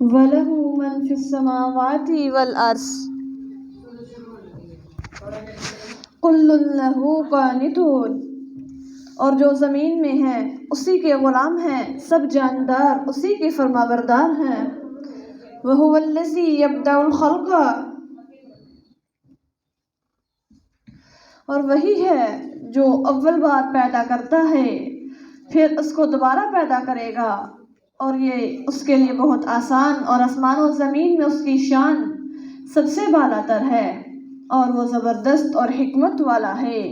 وَلَهُ مَن فِي السَّمَاوَاتِ وَالْأَرْضِ كُلٌّ لَهُ قَانِتُونَ۔ اور جو زمین میں ہیں اسی کے غلام ہیں، سب جاندار اسی کے فرمانبردار ہیں۔ وَهُوَ الَّذِي يَبْدَأُ الْخَلْقَ، اور وہی ہے جو اول بار پیدا کرتا ہے پھر اس کو دوبارہ پیدا کرے گا، اور یہ اس کے لیے بہت آسان، اور آسمان و زمین میں اس کی شان سب سے بالا تر ہے، اور وہ زبردست اور حکمت والا ہے۔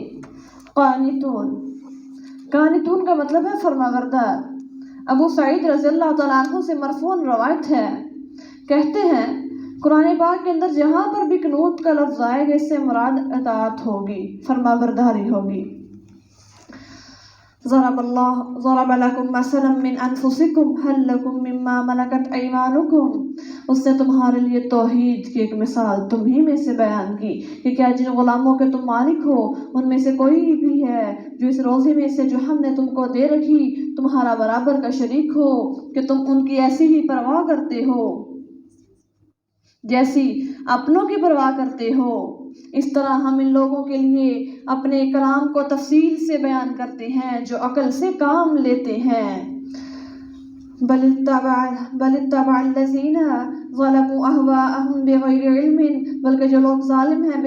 قانتون، قانتون کا مطلب ہے فرمانبردار۔ ابو سعید رضی اللہ تعالیٰ عنہ سے مرفوع روایت ہے، کہتے ہیں قرآن پاک کے اندر جہاں پر بھی قنوت کا لفظ آئے گا اس سے مراد اطاعت ہوگی، فرمانبرداری ہوگی۔ ضرب لكم مثلا من انفسكم هل لكم مما ملكت ايمانكم، اس نے تمہارے لیے توحید کی ایک مثال تمہیں میں سے بیان کی کہ کیا جن غلاموں کے تم مالک ہو ان میں سے کوئی بھی ہے جو اس روزے میں سے جو ہم نے تم کو دے رکھی تمہارا برابر کا شریک ہو کہ تم ان کی ایسی ہی پرواہ کرتے ہو جیسی اپنوں کی پرواہ کرتے ہو۔ اس طرح ہم ان لوگوں کے لیے اپنے کلام کو تفصیل سے بیان کرتے ہیں جو عقل سے کام لیتے ہیں۔ بل اتبع الذین ظلموا اهواءهم بغیر علم، بلکہ جو لوگ ظالم ہیں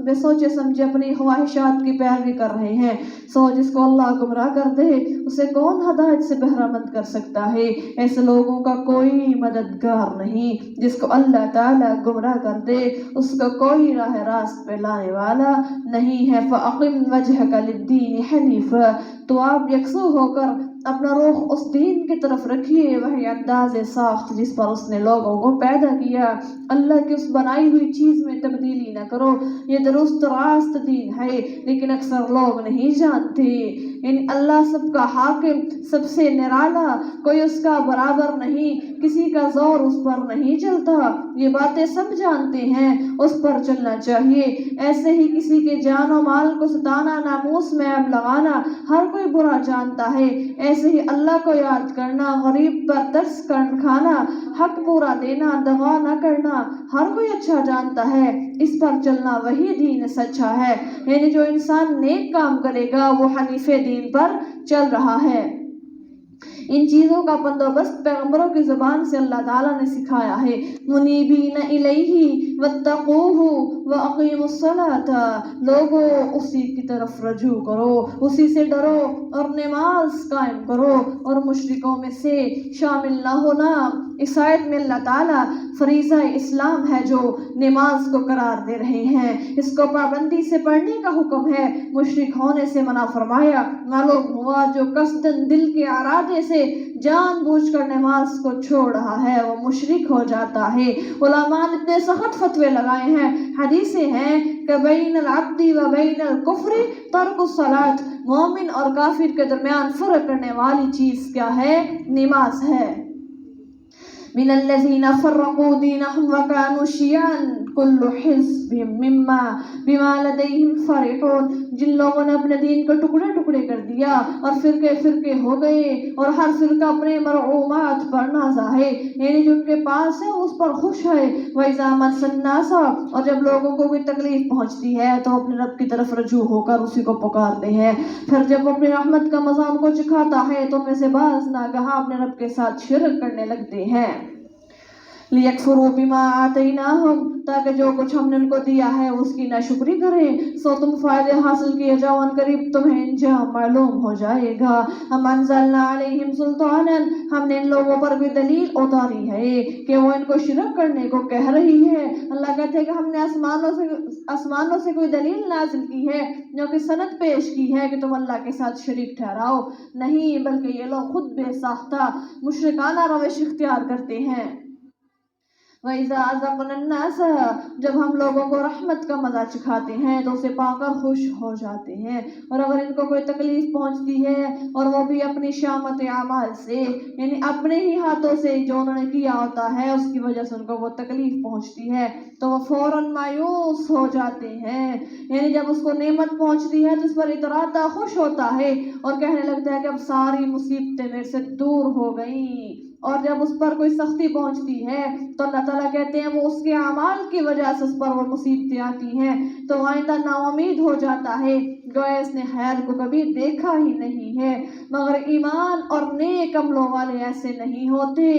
بے سوچے سمجھے اپنی خواہشات کی پیروی کر رہے ہیں۔ سو جس کو اللہ گمراہ کر دے اسے کون ہدایت سے بہرہ مند کر سکتا ہے؟ ایسے لوگوں کا کوئی مددگار نہیں۔ جس کو اللہ تعالیٰ گمراہ کر دے اس کو کوئی راہ راست پہ لانے والا نہیں ہے۔ فَأَقِمْ وَجْهَكَ لِلدِّينِ حَنِيفًا، تو آپ یکسو ہو کر اپنا رخ اس دین کی طرف رکھیے، وہی انداز ساخت جس پر اس نے لوگوں کو پیدا کیا۔ اللہ کی اس بنائی ہوئی چیز میں تبدیلی نہ کرو، یہ درست راست دین ہے لیکن اکثر لوگ نہیں جانتے۔ یعنی اللہ سب کا حاکم، سب سے نرالا، کوئی اس کا برابر نہیں، کسی کا زور اس پر نہیں چلتا، یہ باتیں سب جانتے ہیں، اس پر چلنا چاہیے۔ ایسے ہی کسی کے جان و مال کو ستانا، ناموس میں عیب لگانا ہر کوئی برا جانتا ہے، ایسے ہی اللہ کو یاد کرنا، غریب پر ترس کھانا، حق پورا دینا، دغا نہ کرنا ہر کوئی اچھا جانتا ہے، اس پر چلنا وہی دین سچا ہے۔ یعنی جو انسان نیک کام کرے گا وہ حنیف دین پر چل رہا ہے۔ ان چیزوں کا بندوبست پیغمبروں کی زبان سے اللہ تعالیٰ نے سکھایا ہے۔ منیبین الیہ واتقوہ واقیموا الصلاۃ، لوگوں اسی کی طرف رجوع کرو، اسی سے ڈرو اور نماز قائم کرو، اور مشرکوں میں سے شامل نہ ہونا۔ اس آیت میں اللہ تعالیٰ فریضہ اسلام ہے جو نماز کو قرار دے رہے ہیں، اس کو پابندی سے پڑھنے کا حکم ہے، مشرک ہونے سے منع فرمایا۔ معلوم ہوا جو قصداً دل کے ارادے سے جان بوجھ کر نماز کو چھوڑ رہا ہے وہ مشرک ہو جاتا ہے۔ علماء نے اتنے سخت فتوے لگائے ہیں، حدیثیں ہیں کہ بین العبد و بین الکفر ترک الصلاۃ، مومن اور کافر کے درمیان فرق کرنے والی چیز کیا ہے؟ نماز ہے۔ من الذین فرقوا دینہم وکانوا شیعا کل حزب بما لدیہم فرحون، جن لوگوں نے اپنے دین کو ٹکڑے ٹکڑے کر دیا اور فرقے فرقے ہو گئے اور ہر فرقہ اپنے مرعومات پر نازا ہے، یعنی جو ان کے پاس ہے اس پر خوش ہے۔ وَإِذَا مَسَّ النَّاسَ، اور جب لوگوں کو کوئی تکلیف پہنچتی ہے تو اپنے رب کی طرف رجوع ہو کر اسی کو پکارتے ہیں، پھر جب وہ اپنی رحمت کا مزہ ان کو چکھاتا ہے تو ان میں سے بعض ناگہاں اپنے رب کے ساتھ شرک کرنے لگتے ہیں۔ لِيَكْفُرُوا بِمَا آتَيْنَاهُمْ، تاکہ جو کچھ ہم نے ان کو دیا ہے اس کی ناشکری کریں، سو تم فائدے حاصل کیے جاؤ، ان قریب تمہیں انجام معلوم ہو جائے گا۔ ہم انزلنا علیہم سلطانا، ہم نے ان لوگوں پر بھی دلیل اتاری ہے کہ وہ ان کو شرک کرنے کو کہہ رہی ہے۔ اللہ کہتے ہیں کہ ہم نے آسمانوں سے کوئی دلیل نازل کی ہے جو کہ سند پیش کی ہے کہ تم اللہ کے ساتھ شریک ٹھہراؤ، نہیں بلکہ یہ لوگ خود بے ساختہ مشرکانہ روش اختیار کرتے ہیں۔ وَإِذَا أَذَقْنَا النَّاسَ، جب ہم لوگوں کو رحمت کا مزہ چکھاتے ہیں تو اسے پا کر خوش ہو جاتے ہیں، اور اگر ان کو کوئی تکلیف پہنچتی ہے اور وہ بھی اپنی شامت اعمال سے، یعنی اپنے ہی ہاتھوں سے جو انہوں نے کیا ہوتا ہے اس کی وجہ سے ان کو وہ تکلیف پہنچتی ہے تو وہ فوراً مایوس ہو جاتے ہیں۔ یعنی جب اس کو نعمت پہنچتی ہے تو اس پر اتراتا خوش ہوتا ہے اور کہنے لگتا ہے کہ اب ساری مصیبتیں میرے سے دور ہو گئیں، اور جب اس پر کوئی سختی پہنچتی ہے تو اللہ تعالیٰ کہتے ہیں وہ اس کے اعمال کی وجہ سے اس پر وہ مصیبتیں آتی ہیں تو آئندہ نا امید ہو جاتا ہے، گویا اس نے خیر کو کبھی دیکھا ہی نہیں ہے۔ مگر ایمان اور نیک عملوں والے ایسے نہیں ہوتے،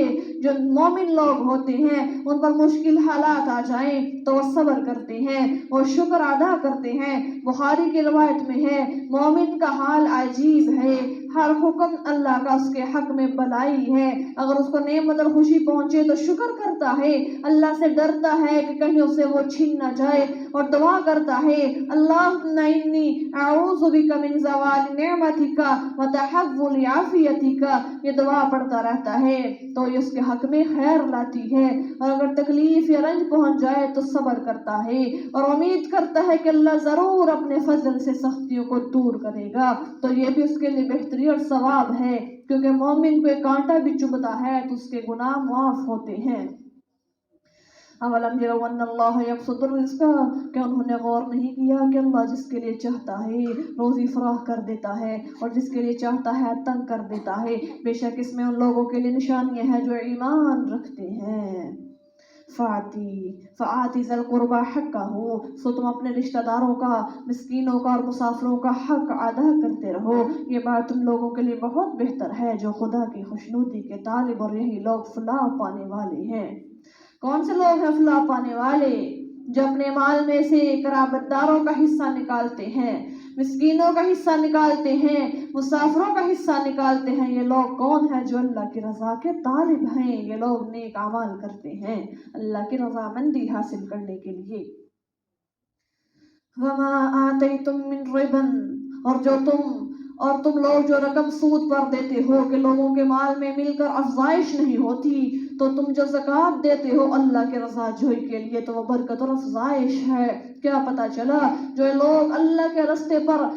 جو مومن لوگ ہوتے ہیں ان پر مشکل حالات آ جائیں تو وہ صبر کرتے ہیں، وہ شکر ادا کرتے ہیں۔ بخاری کی روایت میں ہے مومن کا حال عجیب ہے، ہر حکم اللہ کا اس کے حق میں بلائی ہے، اگر اس کو نعمت اور خوشی پہنچے تو شکر کرتا ہے، اللہ سے ڈرتا ہے کہ کہیں اسے وہ چھین نہ جائے، اور دعا کرتا ہے اللہم انی اعوذ بک من زوال نعمتک وتحول عافیتک، یہ دعا پڑھتا رہتا ہے تو یہ اس کے حق میں خیر لاتی ہے، اور اگر تکلیف یا رنج پہنچ جائے تو صبر کرتا ہے اور امید کرتا ہے کہ اللہ ضرور اپنے فضل سے سختیوں کو دور کرے گا، تو یہ بھی اس کے لیے بہتری اور ثواب ہے، کیونکہ مومن کو ایک کانٹا بھی چبھتا ہے تو اس کے گناہ معاف ہوتے ہیں۔ اولم یروا ان اللہ یبسط الرزق، کہ انہوں نے غور نہیں کیا کہ اللہ جس کے لیے چاہتا ہے روزی فراہ کر دیتا ہے اور جس کے لیے چاہتا ہے تنگ کر دیتا ہے، بے شک اس میں ان لوگوں کے لیے نشانیاں ہیں جو ایمان رکھتے ہیں۔ فآتی ذی القربى حقہ، سو تم اپنے رشتہ داروں کا، مسکینوں کا اور مسافروں کا حق ادا کرتے رہو، یہ بات تم لوگوں کے لیے بہت بہتر ہے جو خدا کی خوشنودی کے طالب، اور یہی لوگ فلاح پانے والے ہیں۔ کون سے لوگ ہیں فلاح پانے والے؟ جو اپنے مال میں سے قرابت داروں کا حصہ نکالتے ہیں، مسکینوں کا حصہ نکالتے ہیں، مسافروں کا حصہ نکالتے ہیں۔ یہ لوگ کون ہیں؟ جو اللہ کی رضا کے طالب ہیں، یہ لوگ نیک اعمال کرتے ہیں اللہ کی رضامندی حاصل کرنے کے لیے۔ وما آتیتم من ربا، اور تم لوگ جو رقم سود پر دیتے ہو کہ لوگوں کے مال میں مل کر افزائش نہیں ہوتی، تو تم جو زکوٰۃ دیتے ہو اللہ کے رضا جوئی کے لیے تو وہ برکت اور افزائش ہے۔ کیا پتا چلا جو لوگ اللہ کے راستے پر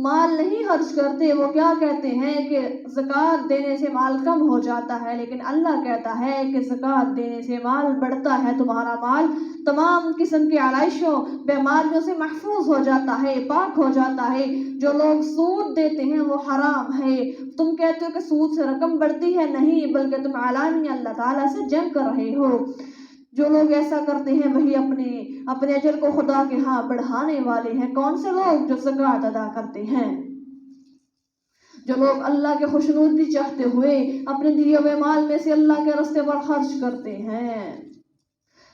مال نہیں خرچ کرتے وہ کیا کہتے ہیں کہ زکوٰۃ دینے سے مال کم ہو جاتا ہے، لیکن اللہ کہتا ہے کہ زکوٰۃ دینے سے مال بڑھتا ہے، تمہارا مال تمام قسم کی علائشوں بیماریوں سے محفوظ ہو جاتا ہے، پاک ہو جاتا ہے۔ جو لوگ سود دیتے ہیں وہ حرام ہے۔ تم کہتے ہو کہ سود سے رقم بڑھتی ہے، نہیں بلکہ تم علانیہ اللہ تعالیٰ سے جنگ کر رہے ہو۔ جو لوگ ایسا کرتے ہیں وہی اپنے اجر کو خدا کے ہاں بڑھانے والے ہیں۔ کون سے لوگ؟ جو زکوٰۃ ادا کرتے ہیں، جو لوگ اللہ کے خوشنودی چاہتے ہوئے اپنے دیے ہوئے مال میں سے اللہ کے راستے پر خرچ کرتے ہیں۔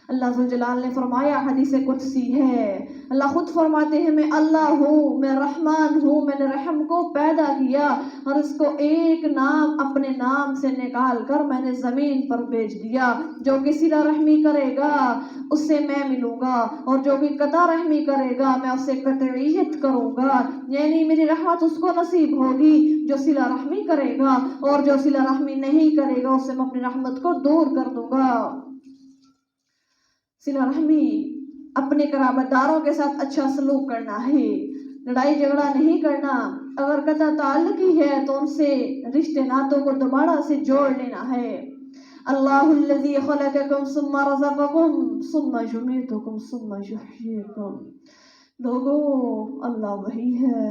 اللہ ذوالجلال نے فرمایا، حدیث قدسی ہے، اللہ خود فرماتے ہیں میں اللہ ہوں، میں رحمان ہوں، میں نے رحم کو پیدا کیا اور اس کو ایک نام اپنے نام سے نکال کر میں نے زمین پر بھیج دیا، جو کسی صلہ رحمی کرے گا اس سے میں ملوں گا، اور جو بھی قطع رحمی کرے گا میں اسے قطعیت کروں گا، یعنی میری رحمت اس کو نصیب ہوگی جو صلہ رحمی کرے گا، اور جو صلہ رحمی نہیں کرے گا اسے میں اپنی رحمت کو دور کر دوں گا۔ صلہ رحمی اپنے قرابت داروں کے ساتھ اچھا سلوک کرنا ہے، لڑائی جھگڑا نہیں کرنا، اگر قطع تعلق ہی ہے تو ان سے رشتے ناتوں کو دوبارہ سے جوڑ لینا ہے۔ اللہ الذی خلقکم ثم رزقکم ثم یمیتکم ثم یحییکم، لوگو اللہ وہی ہے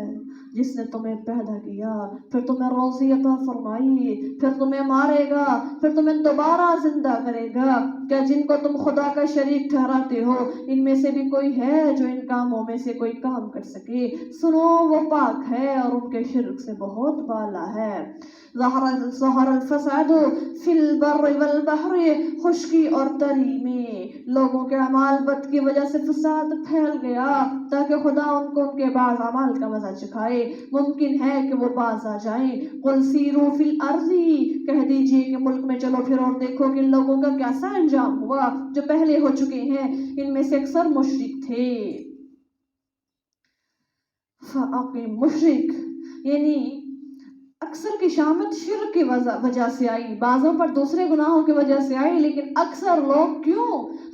جس نے تمہیں پیدا کیا، پھر تمہیں روزی عطا فرمائی، پھر تمہیں مارے گا، پھر تمہیں دوبارہ زندہ کرے گا۔ کیا جن کو تم خدا کا شریک ٹھہراتے ہو ان میں سے بھی کوئی ہے جو ان کاموں میں سے کوئی کام کر سکے؟ سنو وہ پاک ہے اور ان کے شرک سے بہت بالا ہے۔ ظہر الفساد فی البر والبحر، خشکی اور تری میں لوگوں کے اعمال بد کی وجہ سے فساد پھیل گیا تاکہ خدا ان کو ان کے بعض اعمال کا مزہ چکھائے، ممکن ہے کہ وہ باز آ جائیں۔ قل سیروا فی الارض، کہہ دیجئے کہ ملک میں چلو پھر اور دیکھو کہ ان لوگوں کا کیسا انجام ہوا جو پہلے ہو چکے ہیں، ان میں سے اکثر مشرک تھے۔ فاقم، مشرک یعنی اکثر کی شامت شرک کی وجہ سے آئی، بعضوں پر دوسرے گناہوں کی وجہ سے آئی، لیکن اکثر لوگ کیوں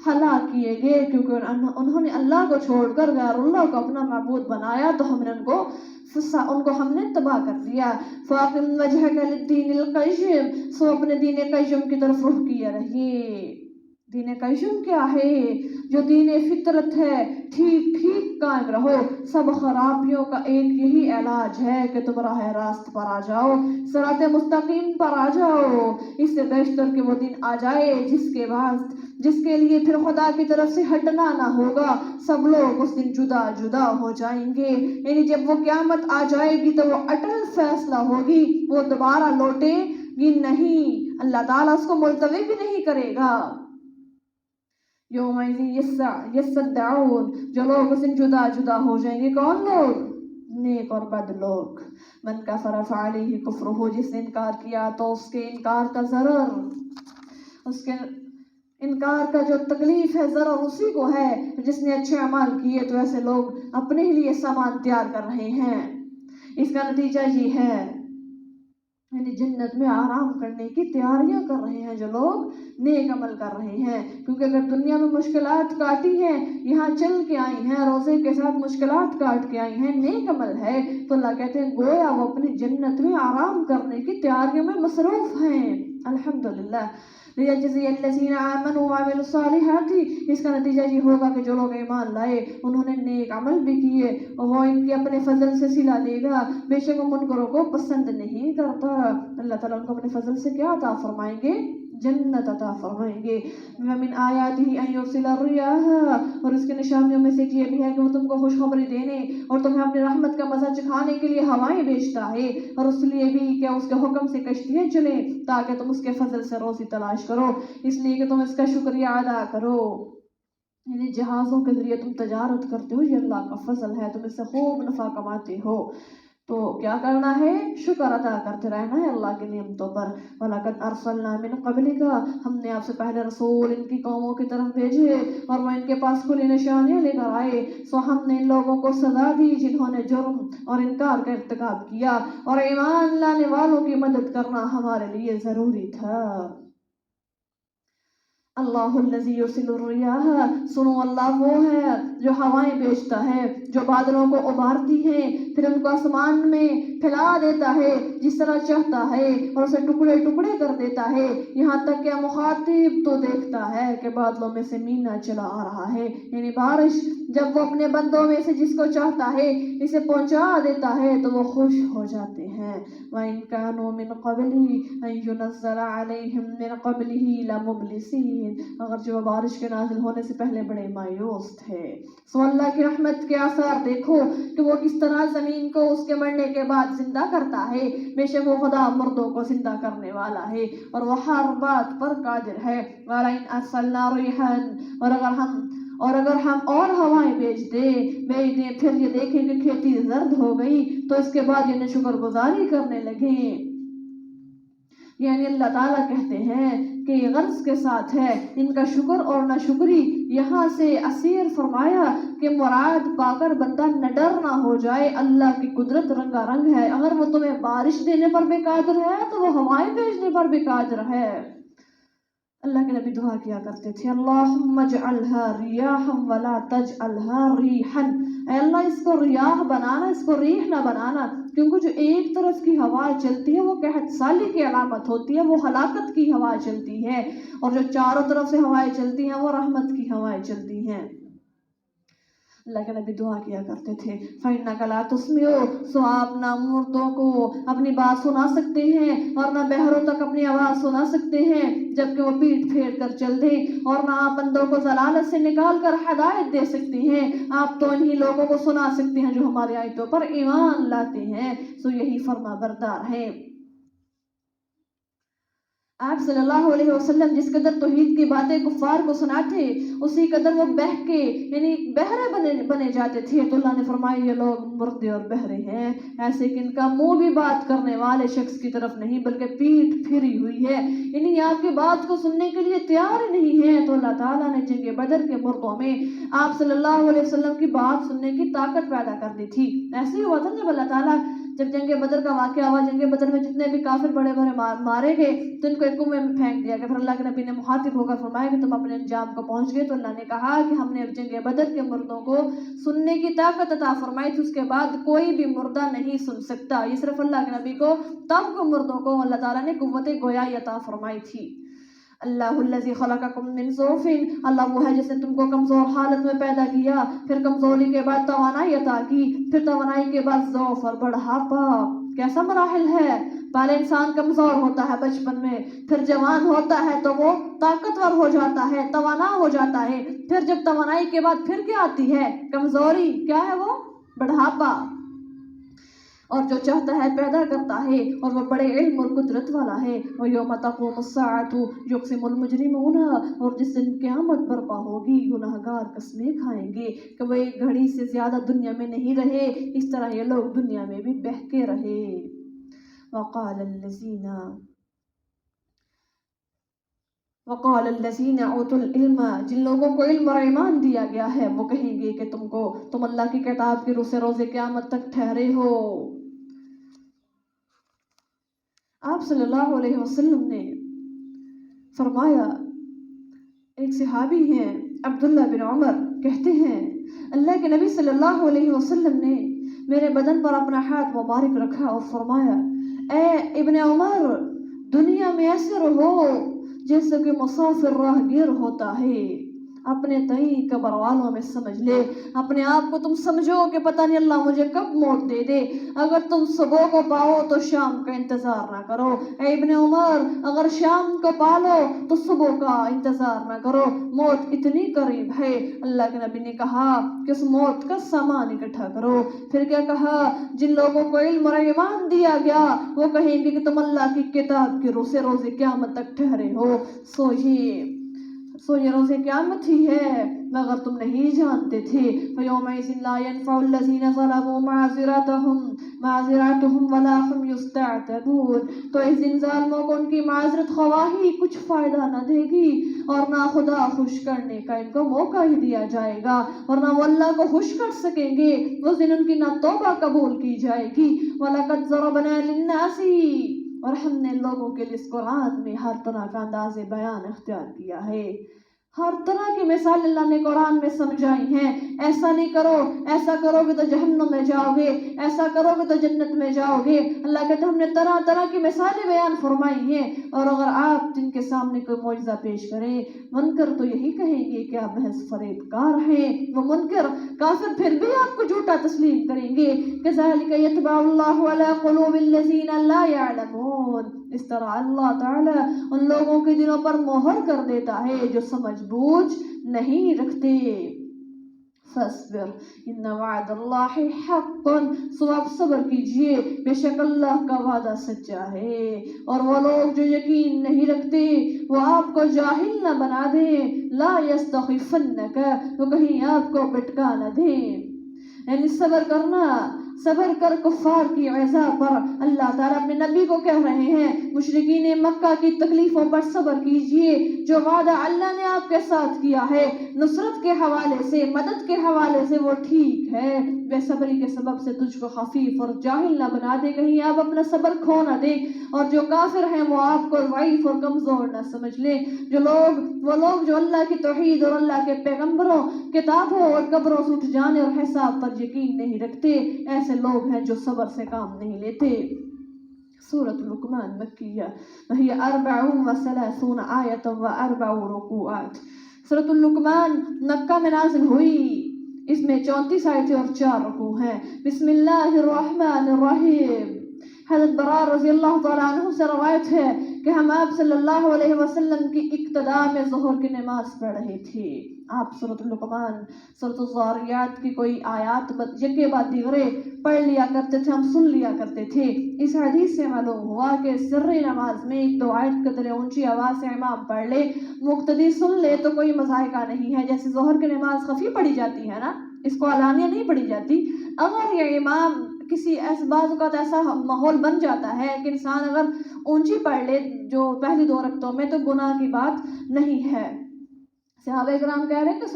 ہلاک کیے گئے؟ کیونکہ انہوں نے اللہ کو چھوڑ کر غیر اللہ کو اپنا معبود بنایا تو ہم نے ان کو ہم نے تباہ کر دیا۔ فاقم وجہک للدین القیم، سو اپنے دین قیم کی طرف رخ کیے رہیے۔ دین قیوم کیا ہے؟ جو دین فطرت ہے، ٹھیک ٹھیک قائم رہو۔ سب خرابیوں کا ایک یہی علاج ہے کہ تم راہ راست پر آ جاؤ، صراط مستقیم پر آ جاؤ۔ اس سے بیشتر کہ وہ دن آ جائے جس کے لیے پھر خدا کی طرف سے ہٹنا نہ ہوگا۔ سب لوگ اس دن جدا جدا ہو جائیں گے، یعنی جب وہ قیامت آ جائے گی تو وہ اٹل فیصلہ ہوگی، وہ دوبارہ لوٹے گی نہیں، اللہ تعالیٰ اس کو ملتوی بھی نہیں کرے گا۔ یومئذ یصدعون، جو لوگ اس دن جدا جدا ہو جائیں گے۔ کون لوگ؟ نیک اور بد لوگ۔ من کفر فعلیہ کفرہ، جس نے انکار کیا تو اس کے انکار کا ضرر، اس کے انکار کا جو تکلیف ہے ضرر اسی کو ہے۔ جس نے اچھے اعمال کیے تو ایسے لوگ اپنے لیے سامان تیار کر رہے ہیں۔ اس کا نتیجہ یہ ہے، یعنی جنت میں آرام کرنے کی تیاریاں کر رہے ہیں جو لوگ نیک عمل کر رہے ہیں۔ کیونکہ اگر دنیا میں مشکلات کاٹی ہیں، یہاں چل کے آئی ہیں، روزے کے ساتھ مشکلات کاٹ کے آئی ہیں، نیک عمل ہے، تو اللہ کہتے ہیں گویا وہ اپنی جنت میں آرام کرنے کی تیاریوں میں مصروف ہیں۔ الحمدللہ لِيَجْزِيَ الَّذِينَ آمَنُوا وَعَمِلُوا الصَّالِحَاتِ، اس کا نتیجہ یہ ہوگا کہ جو لوگ ایمان لائے، انہوں نے نیک عمل بھی کیے، اور وہ ان کے اپنے فضل سے صلہ دے گا، بے شک وہ منکروں کو پسند نہیں کرتا۔ اللہ تعالیٰ ان کو اپنے فضل سے کیا عطا فرمائیں گے؟ جنت عطا فرمائیں گے۔ وَمِنْ آيَاتِهِ أَن يُرْسِلَ الرِّيَاحَ، اور اس کی نشانیوں میں سے یہ بھی ہے کہ وہ تم کو خوشخبری دینے اور تمہیں اپنی رحمت کا مزہ چکھانے کے لیے ہوائیں بھیجتا ہے، اور اس لیے بھی کہ اس کے حکم سے کشتیاں چلیں تاکہ تم اس کے فضل سے روزی تلاش کرو، اس لیے کہ تم اس کا شکریہ ادا کرو۔ یعنی جہازوں کے ذریعے تم تجارت کرتے ہو، یہ اللہ کا فضل ہے، تم اس سے خوب نفع کماتے ہو، تو کیا کرنا ہے؟ شکر ادا کرتے رہنا ہے اللہ کی نعمتوں پر۔ وَلَقَدْ أَرْسَلْنَا مِن قَبْلِكَ، ہم نے آپ سے پہلے رسول ان کی قوموں کی طرف بھیجے اور وہ ان کے پاس کھلی نشانیاں لے کر آئے، سو ہم نے ان لوگوں کو سزا دی جنہوں نے جرم اور انکار کا ارتکاب کیا، اور ایمان لانے والوں کی مدد کرنا ہمارے لیے ضروری تھا۔ اللہ الذی یرسل الریاح، سنو اللہ وہ ہے جو ہوائیں بھیجتا ہے، جو بادلوں کو ابھارتی ہیں، پھر ان کو آسمان میں پھیلا دیتا ہے جس طرح چاہتا ہے، اور اسے ٹکڑے ٹکڑے کر دیتا ہے، یہاں تک کہ مخاطب تو دیکھتا ہے کہ بادلوں میں سے مینا چلا آ رہا ہے، یعنی بارش جب وہ اپنے بندوں میں سے جس کو چاہتا ہے اسے پہنچا دیتا ہے تو وہ خوش ہو جاتے ہیں۔ وَإِن كَانُوا مِن قَبْلِهِ أَن يُنَزَّلَ عَلَيْهِم مِّن قَبْلِهِ لَمُبْلِسِينَ، اگر جو بارش کے نازل ہونے سے پہلے بڑے مایوس تھے۔ سو اللہ کی رحمت کے آثار دیکھو کہ وہ کس طرح زمین کو اس کے مرنے کے بعد زندہ کرتا ہے، بے شک وہ خدا مردوں کو زندہ کرنے والا ہے اور وہ ہر بات پر قادر ہے۔ وَلَئِنْ أَرْسَلْنَا رِيحًا، اور اگر ہم اور ہوائیں بھیج دیں پھر یہ دیکھیں کہ کھیتی زرد ہو گئی تو اس کے بعد یہ شکر گزاری کرنے لگیں۔ یعنی اللہ تعالیٰ کہتے ہیں کہ یہ غرض کے ساتھ ہے، ان کا شکر اور نہ شکری یہاں سے اسیر فرمایا کہ مراد پا کر بندہ نہ ڈر نہ ہو جائے، اللہ کی قدرت رنگا رنگ ہے، اگر وہ تمہیں بارش دینے پر بھی قادر ہے تو وہ ہوائیں بھیجنے پر بھی قادر ہے۔ اللہ کے نبی دعا کیا کرتے تھے، اللہم اجعلها ریاحا ولا تجعلها ریحا، اے اللہ اس کو ریاح بنانا، اس کو ریح نہ بنانا، کیونکہ جو ایک طرف کی ہوا چلتی ہے وہ قحط سالی کی علامت ہوتی ہے، وہ ہلاکت کی ہوا چلتی ہے، اور جو چاروں طرف سے ہوائیں چلتی ہیں وہ رحمت کی ہوائیں چلتی ہیں۔ اللہ کے نبی دعا کیا کرتے تھے، فَإِنَّكَ لَا تُسْمِعُ، سو آپ نہ مردوں کو اپنی بات سنا سکتے ہیں اور نہ بہروں تک اپنی آواز سنا سکتے ہیں جبکہ وہ پیٹ پھیر کر چل دیں، اور نہ آپ بندوں کو ضلالت سے نکال کر ہدایت دے سکتے ہیں، آپ تو انہی لوگوں کو سنا سکتے ہیں جو ہماری آیتوں پر ایمان لاتے ہیں، سو یہی فرما بردار ہیں۔ آپ صلی اللہ علیہ وسلم جس قدر توحید کی باتیں کفار کو سناتے اسی قدر وہ بہہ کے یعنی بہرے بنے جاتے تھے، تو اللہ نے فرمایا یہ لوگ مردے اور بہرے ہیں، ایسے کہ ان کا منہ بھی بات کرنے والے شخص کی طرف نہیں بلکہ پیٹھ پھری ہوئی ہے، یعنی آپ کی بات کو سننے کے لیے تیار ہی نہیں ہے۔ تو اللہ تعالیٰ نے جنگ بدر کے مردوں میں آپ صلی اللہ علیہ وسلم کی بات سننے کی طاقت پیدا کر دی تھی۔ ایسے ہی ہوا تھا جب اللہ تعالیٰ جب جنگ بدر کا واقعہ ہوا، جنگ بدر میں جتنے بھی کافر بڑے بڑے مارے گئے تو ان کو ایک کنویں میں پھینک دیا گیا، پھر اللہ کے نبی نے مخاطب ہو کر فرمایا کہ تم اپنے انجام کو پہنچ گئے، تو اللہ نے کہا کہ ہم نے جنگ بدر کے مردوں کو سننے کی طاقت عطا فرمائی تھی، اس کے بعد کوئی بھی مردہ نہیں سن سکتا، یہ صرف اللہ کے نبی کو تب کو مردوں کو اللہ تعالیٰ نے قوت گویائی عطا فرمائی تھی۔ اللہ الذی خلقکم من ضعف، اللہ وہ ہے جس نے تم کو کمزور حالت میں پیدا کیا، پھر کمزوری کے بعد توانائی عطا کی، پھر توانائی کے بعد ضعف اور بڑھاپا۔ کیسا مراحل ہے، پہلے انسان کمزور ہوتا ہے بچپن میں، پھر جوان ہوتا ہے تو وہ طاقتور ہو جاتا ہے، توانا ہو جاتا ہے، پھر جب توانائی کے بعد پھر کیا آتی ہے، کمزوری، کیا ہے وہ، بڑھاپا۔ اور جو چاہتا ہے پیدا کرتا ہے، اور وہ بڑے علم اور قدرت والا ہے۔ وَيَوْمَ تَقُومُ السَّاعَةُ يُقْسِمُ الْمُجْرِمُونَ، اور جس دن قیامت برپا ہوگی گناہگار قسمیں کھائیں گے کہ وہ ایک گھڑی سے زیادہ دنیا میں نہیں رہے، اس طرح یہ لوگ دنیا میں بھی بہکے رہے۔ وقال الذین اوتوا العلم، جن لوگوں کو علم اور ایمان دیا گیا ہے وہ کہیں گے کہ تم اللہ کی کتاب کی روح سے روز قیامت تک ٹھہرے ہو۔ آپ صلی اللہ علیہ وسلم نے فرمایا، ایک صحابی ہیں عبداللہ بن عمر، کہتے ہیں اللہ کے نبی صلی اللہ علیہ وسلم نے میرے بدن پر اپنا ہاتھ مبارک رکھا اور فرمایا، اے ابن عمر، دنیا میں ایسے رہو جیسے کہ مسافر راہگیر ہوتا ہے، اپنے تئیں قبر والوں میں سمجھ لے، اپنے آپ کو تم سمجھو کہ پتہ نہیں اللہ مجھے کب موت دے دے، اگر تم صبح کو پاؤ تو شام کا انتظار نہ کرو، اے ابن عمر اگر شام کو پالو تو صبح کا انتظار نہ کرو، موت اتنی قریب ہے۔ اللہ کے نبی نے کہا کہ اس موت کا سامان اکٹھا کرو، پھر کیا کہا، جن لوگوں کو علم اور ایمان دیا گیا وہ کہیں گے کہ تم اللہ کی کتاب کی روح سے روز قیامت تک ٹھہرے ہو۔ سو یہ روز قیامت ہی ہے مگر تم نہیں جانتے تھے۔ فَيَوْمَئِذٍ لَا يَنْفَعُ الَّذِينَ ظَلَمُوا مَعْذِرَتُهُمْ وَلَا هُمْ يُسْتَعْتَبُونَ، تو اس دن ظالموں کو ان کی معذرت خواہی کچھ فائدہ نہ دے گی، اور نہ خدا خوش کرنے کا ان کو موقع ہی دیا جائے گا، اور نہ وہ اللہ کو خوش کر سکیں گے، اس دن ان کی نہ توبہ قبول کی جائے گی۔ وَلَقَدْ ضَرَبْنَا لِلنَّاسِ، اور ہم نے لوگوں کے لیے اس قرآن میں ہر طرح کا انداز بیان اختیار کیا ہے، ہر طرح کی مثال اللہ نے قرآن میں سمجھائی ہیں، ایسا نہیں کرو، ایسا کرو گے تو جہنم میں جاؤ گے، ایسا کرو گے تو جنت میں جاؤ گے۔ اللہ کہتے ہیں ہم نے طرح طرح کی مثالیں بیان فرمائی ہیں، اور اگر آپ جن کے سامنے کوئی معجزہ پیش کریں، منکر تو یہی کہیں گے کہ آپ محض فریب کار ہیں، وہ منکر کافر پھر بھی آپ کو جھوٹا تسلیم کریں گے۔ كَذَلِكَ يَطْبَعُ اللَّهُ عَلَى قُلُوبِ الَّذِينَ لَا يَعْلَمُونَ، اس طرح اللہ تعالی ان لوگوں کے دلوں پر مہر کر دیتا ہے جو سمجھ بوجھ نہیں رکھتے۔ فَاصْبِرْ إِنَّ وَعْدَ اللَّهِ حَقٌّ، سو آپ صبر کیجئے، بے شک اللہ کا وعدہ سچا ہے، اور وہ لوگ جو یقین نہیں رکھتے وہ آپ کو جاہل نہ بنا دیں، لا يَسْتَخِفَنَّكَ، وہ کہیں آپ کو بٹکا نہ دیں، یعنی صبر کرنا، صبر کر کفار کی عزا پر۔ اللہ تعالیٰ اپنے نبی کو کہہ رہے ہیں مشرکین مکہ کی تکلیفوں پر صبر کیجئے، جو وعدہ اللہ نے آپ کے ساتھ کیا ہے نصرت کے حوالے سے، مدد کے حوالے سے، وہ ٹھیک ہے، بے صبری کے سبب سے تجھ کو خفیف اور جاہل نہ بنا دے، کہیں آپ اپنا صبر کھو نہ دے، اور جو کافر ہیں وہ آپ کو ضعیف اور کمزور نہ سمجھ لیں۔ وہ لوگ جو اللہ کی توحید اور اللہ کے پیغمبروں، کتابوں اور قبروں سے اٹھ جانے اور حساب پر یقین نہیں رکھتے، ایسے لوگ ہیں جو صبر سے کام نہیں لیتے۔ سورۃ لقمان مکیہ، وہی 34 آیۃ و 4 رکوعات۔ سورۃ اللقمان مکہ میں نازل ہوئی، اس میں 34 آیتیں اور 4 رکوع ہیں۔ بسم اللہ الرحمن الرحیم۔ حضرت برار رضی اللہ تعالیٰ عنہ سے روایت ہے کہ ہم آپ صلی اللہ علیہ وسلم کی اقتداء میں ظہر کی نماز پڑھ رہے تھے۔ آپ سورۃ اللقمان، سورۃ الذاریات کی کوئی آیات یکے بعد دیگرے پڑھ لیا کرتے تھے، ہم سن لیا کرتے تھے۔ اس حدیث سے معلوم ہوا کہ سری نماز میں 1-2 آیت قدر اونچی آواز سے امام پڑھ لے، مقتدی سن لے تو کوئی مذائقہ نہیں ہے، جیسے ظہر کی نماز خفی پڑھی جاتی ہے نا، اس کو علانیہ نہیں پڑھی جاتی۔ اگر یہ امام کسی ایسے بعض اوقات ایسا ماحول بن جاتا ہے کہ انسان اگر اونچی پڑھ لے جو پہلی 2 رکعتوں میں تو گناہ کی بات نہیں ہے۔ صحابہ کرام کہہ رہے ہیں کہ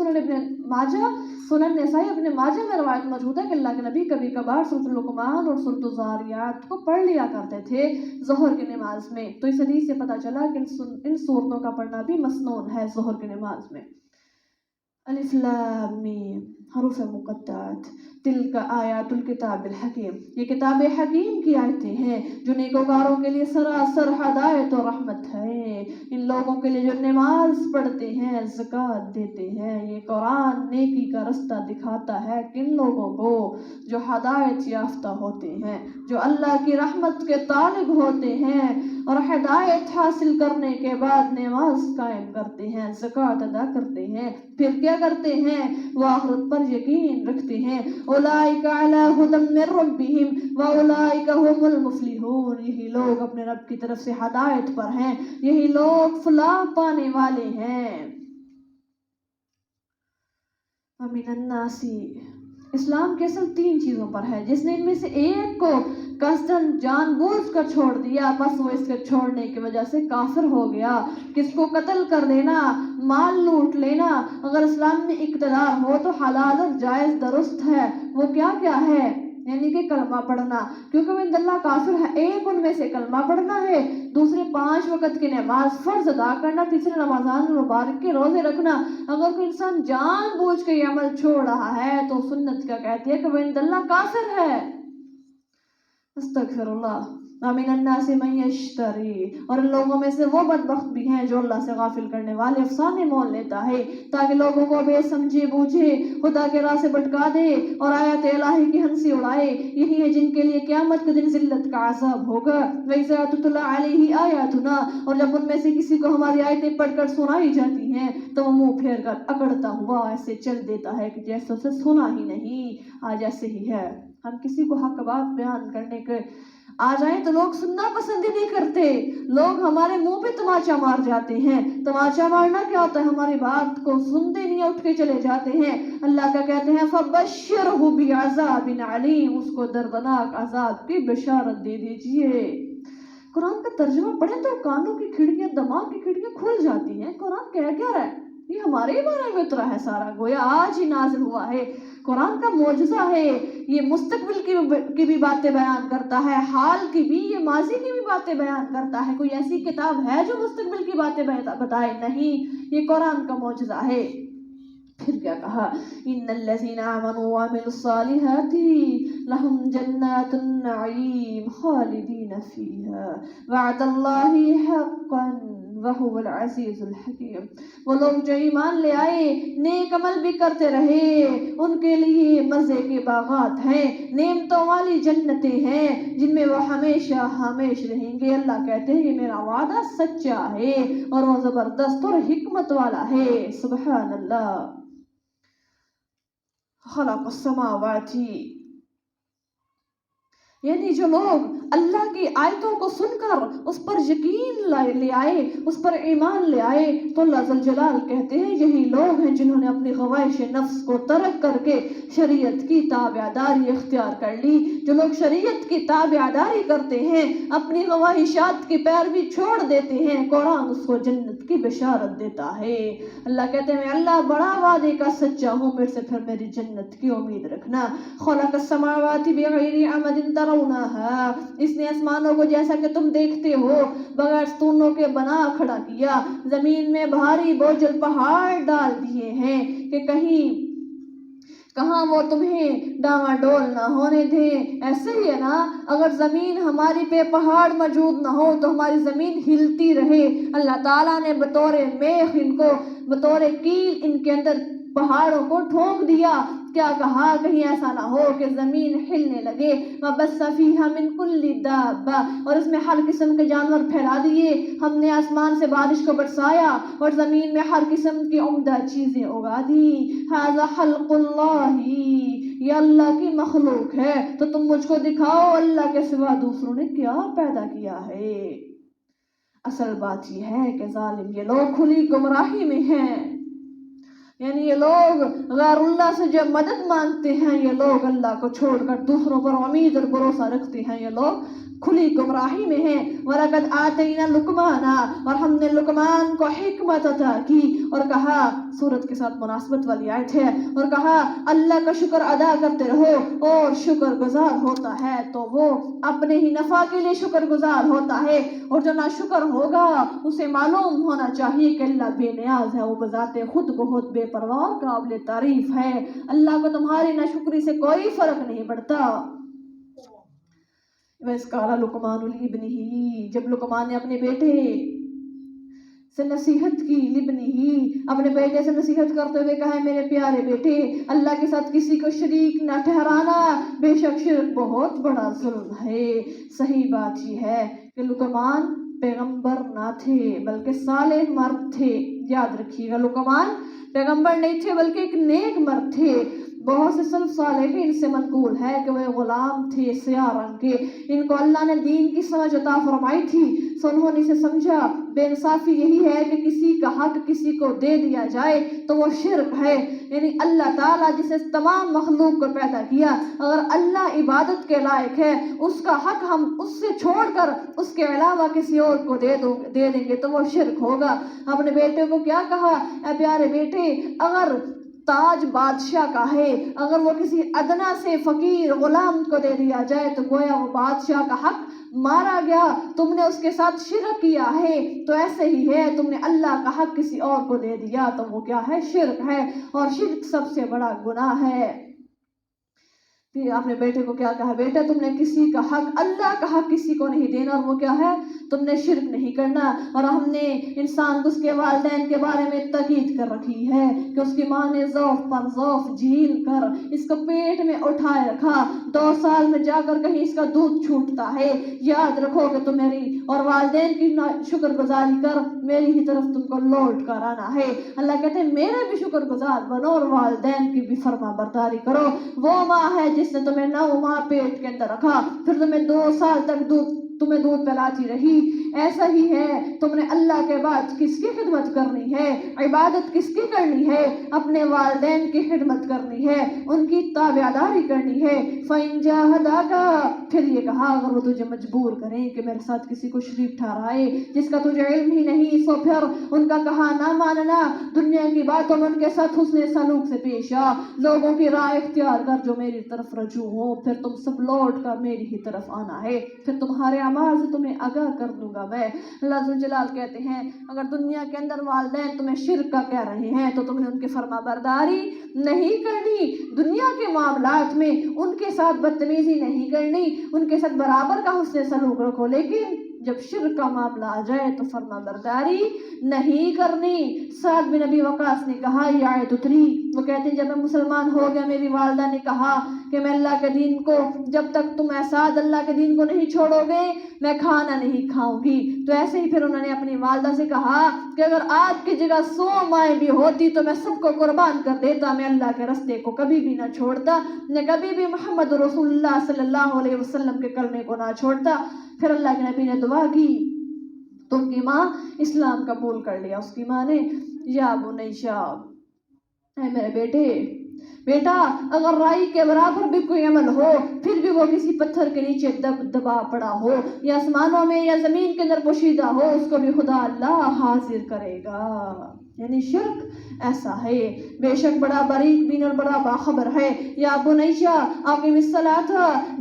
سنن نسائی ابن ماجہ میں روایت موجود ہے کہ اللہ کے نبی کبھی کبھار سورۃ اللقمان اور سورۃ الذاریات کو پڑھ لیا کرتے تھے ظہر کی نماز میں، تو اس حدیث سے پتہ چلا کہ ان سورتوں کا پڑھنا بھی مسنون ہے ظہر کی نماز میں۔ الف لام میم حروف مقطعات تلک آیات الکتاب الحکیم، یہ کتاب حکیم کی آیتیں ہیں جو نیکوکاروں کے لیے سراسر ہدایت و رحمت ہے۔ ان لوگوں کے لیے جو نماز پڑھتے ہیں، زکوٰۃ دیتے ہیں، یہ قرآن نیکی کا رستہ دکھاتا ہے کن لوگوں کو؟ جو ہدایت یافتہ ہوتے ہیں، جو اللہ کی رحمت کے طالب ہوتے ہیں اور ہدایت حاصل کرنے کے بعد نماز قائم کرتے ہیں، زکوٰۃ ادا کرتے ہیں، پھر کیا کرتے ہیں؟ وہ آخرت پر یقین رکھتے ہیں۔ اولئک علی ھدی من ربہم واولئک ھم المفلحون، یہی لوگ اپنے رب کی طرف سے ہدایت پر ہیں، یہی لوگ فلاح پانے والے ہیں۔ ومن الناس، اسلام کے اصل 3 چیزوں پر ہے، جس نے ان میں سے ایک کو قصداً جان بوجھ کر چھوڑ دیا، بس وہ اس کے چھوڑنے کی وجہ سے کافر ہو گیا۔ کس کو قتل کر دینا، مال لوٹ لینا، اگر اسلام میں اقتدار ہو تو حلال اور جائز درست ہے۔ وہ کیا کیا ہے؟ یعنی کہ کلمہ پڑھنا، کیونکہ وہ اللہ کافر ہے۔ ایک ان میں سے کلمہ پڑھنا ہے، دوسرے 5 وقت کی نماز فرض ادا کرنا، تیسرے رمضان مبارک کے روزے رکھنا۔ اگر کوئی انسان جان بوجھ کے یہ عمل چھوڑ رہا ہے تو سنت کیا کہتی ہے کہ وہ اللہ کافر ہے۔ استغفر اللہ۔ ومن الناس من یشتری، اور ان لوگوں میں سے وہ بدبخت بھی ہیں جو اللہ سے غافل کرنے والے افسانے مول لیتا ہے تاکہ لوگوں کو بے سمجھے بوجھے خدا کے راہ سے بھٹکا دے اور آیات الہی کی ہنسی اڑائے۔ یہی ہے جن کے لیے قیامت کے دن ذلت کا عذاب ہوگا۔ وَإِذَا تُتْلَىٰ عَلَيْهِ آيَاتُنَا، اور جب ان میں سے کسی کو ہماری آیتیں پڑھ کر سنائی جاتی ہیں تو وہ منہ پھیر کر اکڑتا ہوا ایسے چل دیتا ہے کہ جیسے اسے سنا ہی نہیں۔ آج ایسے ہی ہے، ہم کسی کو حق بات بیان کرنے کے آ جائیں تو لوگ سننا پسند ہی نہیں کرتے، لوگ ہمارے منہ پہ تماچا مار جاتے ہیں۔ تماچا مارنا کیا ہوتا ہے؟ ہماری بات کو سنتے نہیں، اٹھ کے چلے جاتے ہیں۔ اللہ کا کہتے ہیں فَبَشِّرْهُ بِعَذَابٍ عَلِيمٍ، اس کو دردناک عذاب کی بشارت دے دیجئے۔ قرآن کا ترجمہ پڑھیں تو کانوں کی کھڑکیاں، دماغ کی کھڑکیاں کھل جاتی ہیں۔ قرآن کہہ کیا رہا ہے؟ یہ ہمارے ہی بارے میں اترا ہے سارا، گویا آج ہی نازل ہوا ہے۔ قرآن کا معجزہ ہے، یہ مستقبل کی بھی باتیں بیان کرتا ہے، حال کی بھی، یہ ماضی کی بھی باتیں بیان کرتا ہے۔ کوئی ایسی کتاب ہے جو مستقبل کی باتیں بتائے؟ نہیں، یہ قرآن کا معجزہ ہے۔ پھر کیا کہا؟ ان الذین آمنوا وعملوا الصالحات لهم جنات النعیم خالدین فیہا وعد اللہ حقا وهو العزیز الحکیم۔ وہ لوگ جو ایمان لے آئے، نیک عمل بھی کرتے رہے، ان کے لیے مزے کے باغات ہیں، نعمتوں والی جنتیں ہیں جن میں وہ ہمیشہ ہمیش رہیں گے۔ اللہ کہتے ہیں یہ میرا وعدہ سچا ہے اور وہ زبردست اور حکمت والا ہے۔ سبحان اللہ۔ خلق السماوات، یعنی جو لوگ اللہ کی آیتوں کو سن کر اس پر یقین لے آئے، اس پر ایمان لے آئے، تو اللہ ذو الجلال کہتے ہیں یہی لوگ ہیں جنہوں نے اپنی خواہش نفس کو ترک کر کے شریعت کی تابعداری اختیار کر لی۔ جو لوگ شریعت کی تابعداری کرتے ہیں، اپنی خواہشات کی پیروی چھوڑ دیتے ہیں، قرآن اس کو جنت کی بشارت دیتا ہے۔ اللہ کہتے ہیں میں اللہ بڑا وعدے کا سچا ہوں، میرے سے پھر میری جنت کی امید رکھنا۔ خلق السماوات بغیر عمد ترونہا، اس نے آسمانوں کو جیسا کہ تم دیکھتے ہو بغیر ستونوں کے بنا کھڑا کیا، زمین میں بھاری بوجھل پہاڑ ڈال دیے ہیں کہ کہاں وہ تمہیں ڈاواں ڈول نہ ہونے دیں۔ ایسے ہی ہے نا، اگر زمین ہماری پہ پہاڑ موجود نہ ہو تو ہماری زمین ہلتی رہے۔ اللہ تعالیٰ نے بطور میخ ان کو، بطور کیل ان کے اندر پہاڑوں کو ٹھونک دیا۔ کیا کہا کہیں ایسا نہ ہو کہ زمین ہلنے لگے۔ وَبَثَّ فِيهَا مِن كُلِّ دَابَّةٍ، اور اس میں ہر قسم کے جانور پھیلا دیے۔ ہم نے آسمان سے بارش کو برسایا اور زمین میں ہر قسم کی عمدہ چیزیں اگا دی۔ هَذَا خَلْقُ اللَّهِ، یہ اللہ کی مخلوق ہے، تو تم مجھ کو دکھاؤ اللہ کے سوا دوسروں نے کیا پیدا کیا ہے۔ اصل بات یہ ہے کہ ظالم یہ لوگ کھلی گمراہی میں ہیں، یعنی یہ لوگ غیر اللہ سے جو مدد مانگتے ہیں، یہ لوگ اللہ کو چھوڑ کر دوسروں پر امید اور بھروسہ رکھتے ہیں، یہ لوگ کھلی گمراہی میں ہیں۔ وَلَقَدْ آتَيْنَا لُقْمَانَ، اور ہم نے لقمان کو حکمت عطا کی، اور کہا سورت کے ساتھ مناسبت والی آیت ہے، اور کہا اللہ کا شکر ادا کرتے رہو اور شکر گزار ہوتا ہے تو وہ اپنے ہی نفع کے لیے شکر گزار ہوتا ہے، اور جو ناشکر ہوگا اسے معلوم ہونا چاہیے کہ اللہ بے نیاز ہے، وہ بذات خود بہت بے پرواہ اور قابل تعریف ہے، اللہ کو تمہاری ناشکری سے کوئی فرق نہیں پڑتا۔ وَإِذْ قَالَ لُقْمَانُ لِابْنِهِ، جب لقمان نے اپنے بیٹے سے نصیحت کی، لابنہ اپنے بیٹے سے نصیحت کرتے ہوئے کہا میرے پیارے بیٹے اللہ کے ساتھ کسی کو شریک نہ ٹھہرانا، بے شک شرک بہت بڑا ظلم ہے۔ صحیح بات یہ ہے کہ لقمان پیغمبر نہ تھے بلکہ صالح مرد تھے، یاد رکھیے گا لقمان پیغمبر نہیں تھے بلکہ ایک نیک مرد تھے۔ بہت سے سلف صالحین سے منقول ہے کہ وہ غلام تھے سیاہ رنگ کے، ان کو اللہ نے دین کی سمجھ عطا فرمائی تھی، سو انہوں نے اسے سمجھا بے انصافی یہی ہے کہ کسی کا حق کسی کو دے دیا جائے تو وہ شرک ہے، یعنی اللہ تعالیٰ جسے تمام مخلوق کو پیدا کیا اگر اللہ عبادت کے لائق ہے اس کا حق ہم اس سے چھوڑ کر اس کے علاوہ کسی اور کو دے دیں گے تو وہ شرک ہوگا۔ اپنے بیٹے کو کیا کہا اے پیارے بیٹے اگر تاج بادشاہ کا ہے، اگر وہ کسی ادنا سے فقیر غلام کو دے دیا جائے تو گویا وہ بادشاہ کا حق مارا گیا، تم نے اس کے ساتھ شرک کیا ہے، تو ایسے ہی ہے تم نے اللہ کا حق کسی اور کو دے دیا تو وہ کیا ہے شرک ہے، اور شرک سب سے بڑا گناہ ہے۔ پھر اپنے بیٹے کو کیا کہا بیٹا تم نے کسی کا حق اللہ کا حق کسی کو نہیں دینا، اور وہ کیا ہے تم نے شرک نہیں کرنا، اور ہم نے انسان کو اس کے والدین کے بارے میں تاکید کر رکھی ہے کہ اس کی ماں نے ضعف پر ضعف جھیل کر اس کو پیٹ میں اٹھائے رکھا، 2 سال میں جا کر کہیں اس کا دودھ چھوٹتا ہے، یاد رکھو کہ تم میری اور والدین کی شکر گزاری کر میری ہی طرف تم کو لوٹ کر آنا ہے۔ اللہ کہتے ہیں میرے بھی شکر گزار بنو اور والدین کی بھی فرما برداری کرو۔ وہ ماں ہے جس نے تمہیں 9 ماہ پیٹ کے اندر رکھا، پھر تمہیں 2 سال تک تمہیں دودھ پلاتی رہی، ایسا ہی ہے تم نے اللہ کے بعد کس کی خدمت کرنی ہے، عبادت کس کی کرنی ہے، اپنے والدین کی خدمت کرنی ہے، ان کی تابعداری کرنی ہے۔ فَإِن جَاهَدَاكَ، پھر یہ کہا اگر وہ تجھے مجبور کریں کہ میرے ساتھ کسی کو شریک ٹھہرائے جس کا تجھے علم ہی نہیں، سو پھر ان کا کہا نہ ماننا، دنیا کی باتوں میں ان کے ساتھ حسن سلوک سے پیش آ، لوگوں کی رائے اختیار کر جو میری طرف رجوع ہو، پھر تم سب لوٹ کر میری ہی طرف آنا ہے، پھر تمہارے اعمال سے تمہیں آگاہ کر دوں گا میں۔ اللہ ذوالجلال کہتے ہیں اگر دنیا کے اندر والدین تمہیں شرک کا کہہ رہے ہیں تو تم نے ان کی فرما برداری نہیں کرنی، دنیا کے معاملات میں ان کے ساتھ بدتمیزی نہیں کرنی، ان کے ساتھ برابر کا حسن سلوک رکھو، لیکن جب شرک کا معاملہ آ جائے تو فرما برداری نہیں کرنی۔ سعد بن ابی وقاص نے کہا یہ آیت اتری، وہ کہتے ہیں جب میں مسلمان ہو گیا میری والدہ نے کہا کہ میں اللہ کے دین کو جب تک تم سعد اللہ کے دین کو نہیں چھوڑو گے میں کھانا نہیں کھاؤں گی، تو ایسے ہی پھر انہوں نے اپنی والدہ سے کہا کہ اگر آپ کی جگہ 100 مائیں بھی ہوتی تو میں سب کو قربان کر دیتا، میں اللہ کے راستے کو کبھی بھی نہ چھوڑتا، میں کبھی بھی محمد رسول اللہ صلی اللہ علیہ وسلم کے کلمے کو نہ چھوڑتا۔ پھر اللہ کے نبی نے دعا کی تو ان کی ماں اسلام قبول کر لیا، اس کی ماں نے یا بنیشا اے میرے بیٹا اگر رائی کے برابر بھی کوئی عمل ہو پھر بھی وہ کسی پتھر کے نیچے دبا پڑا ہو یا آسمانوں میں یا زمین کے اندر پوشیدہ ہو اس کو بھی خدا اللہ حاضر کرے گا، یعنی شرک ایسا ہے بے شک بڑا باریک بین اور بڑا باخبر ہے۔ یا بنیشا اقیم الصلاۃ،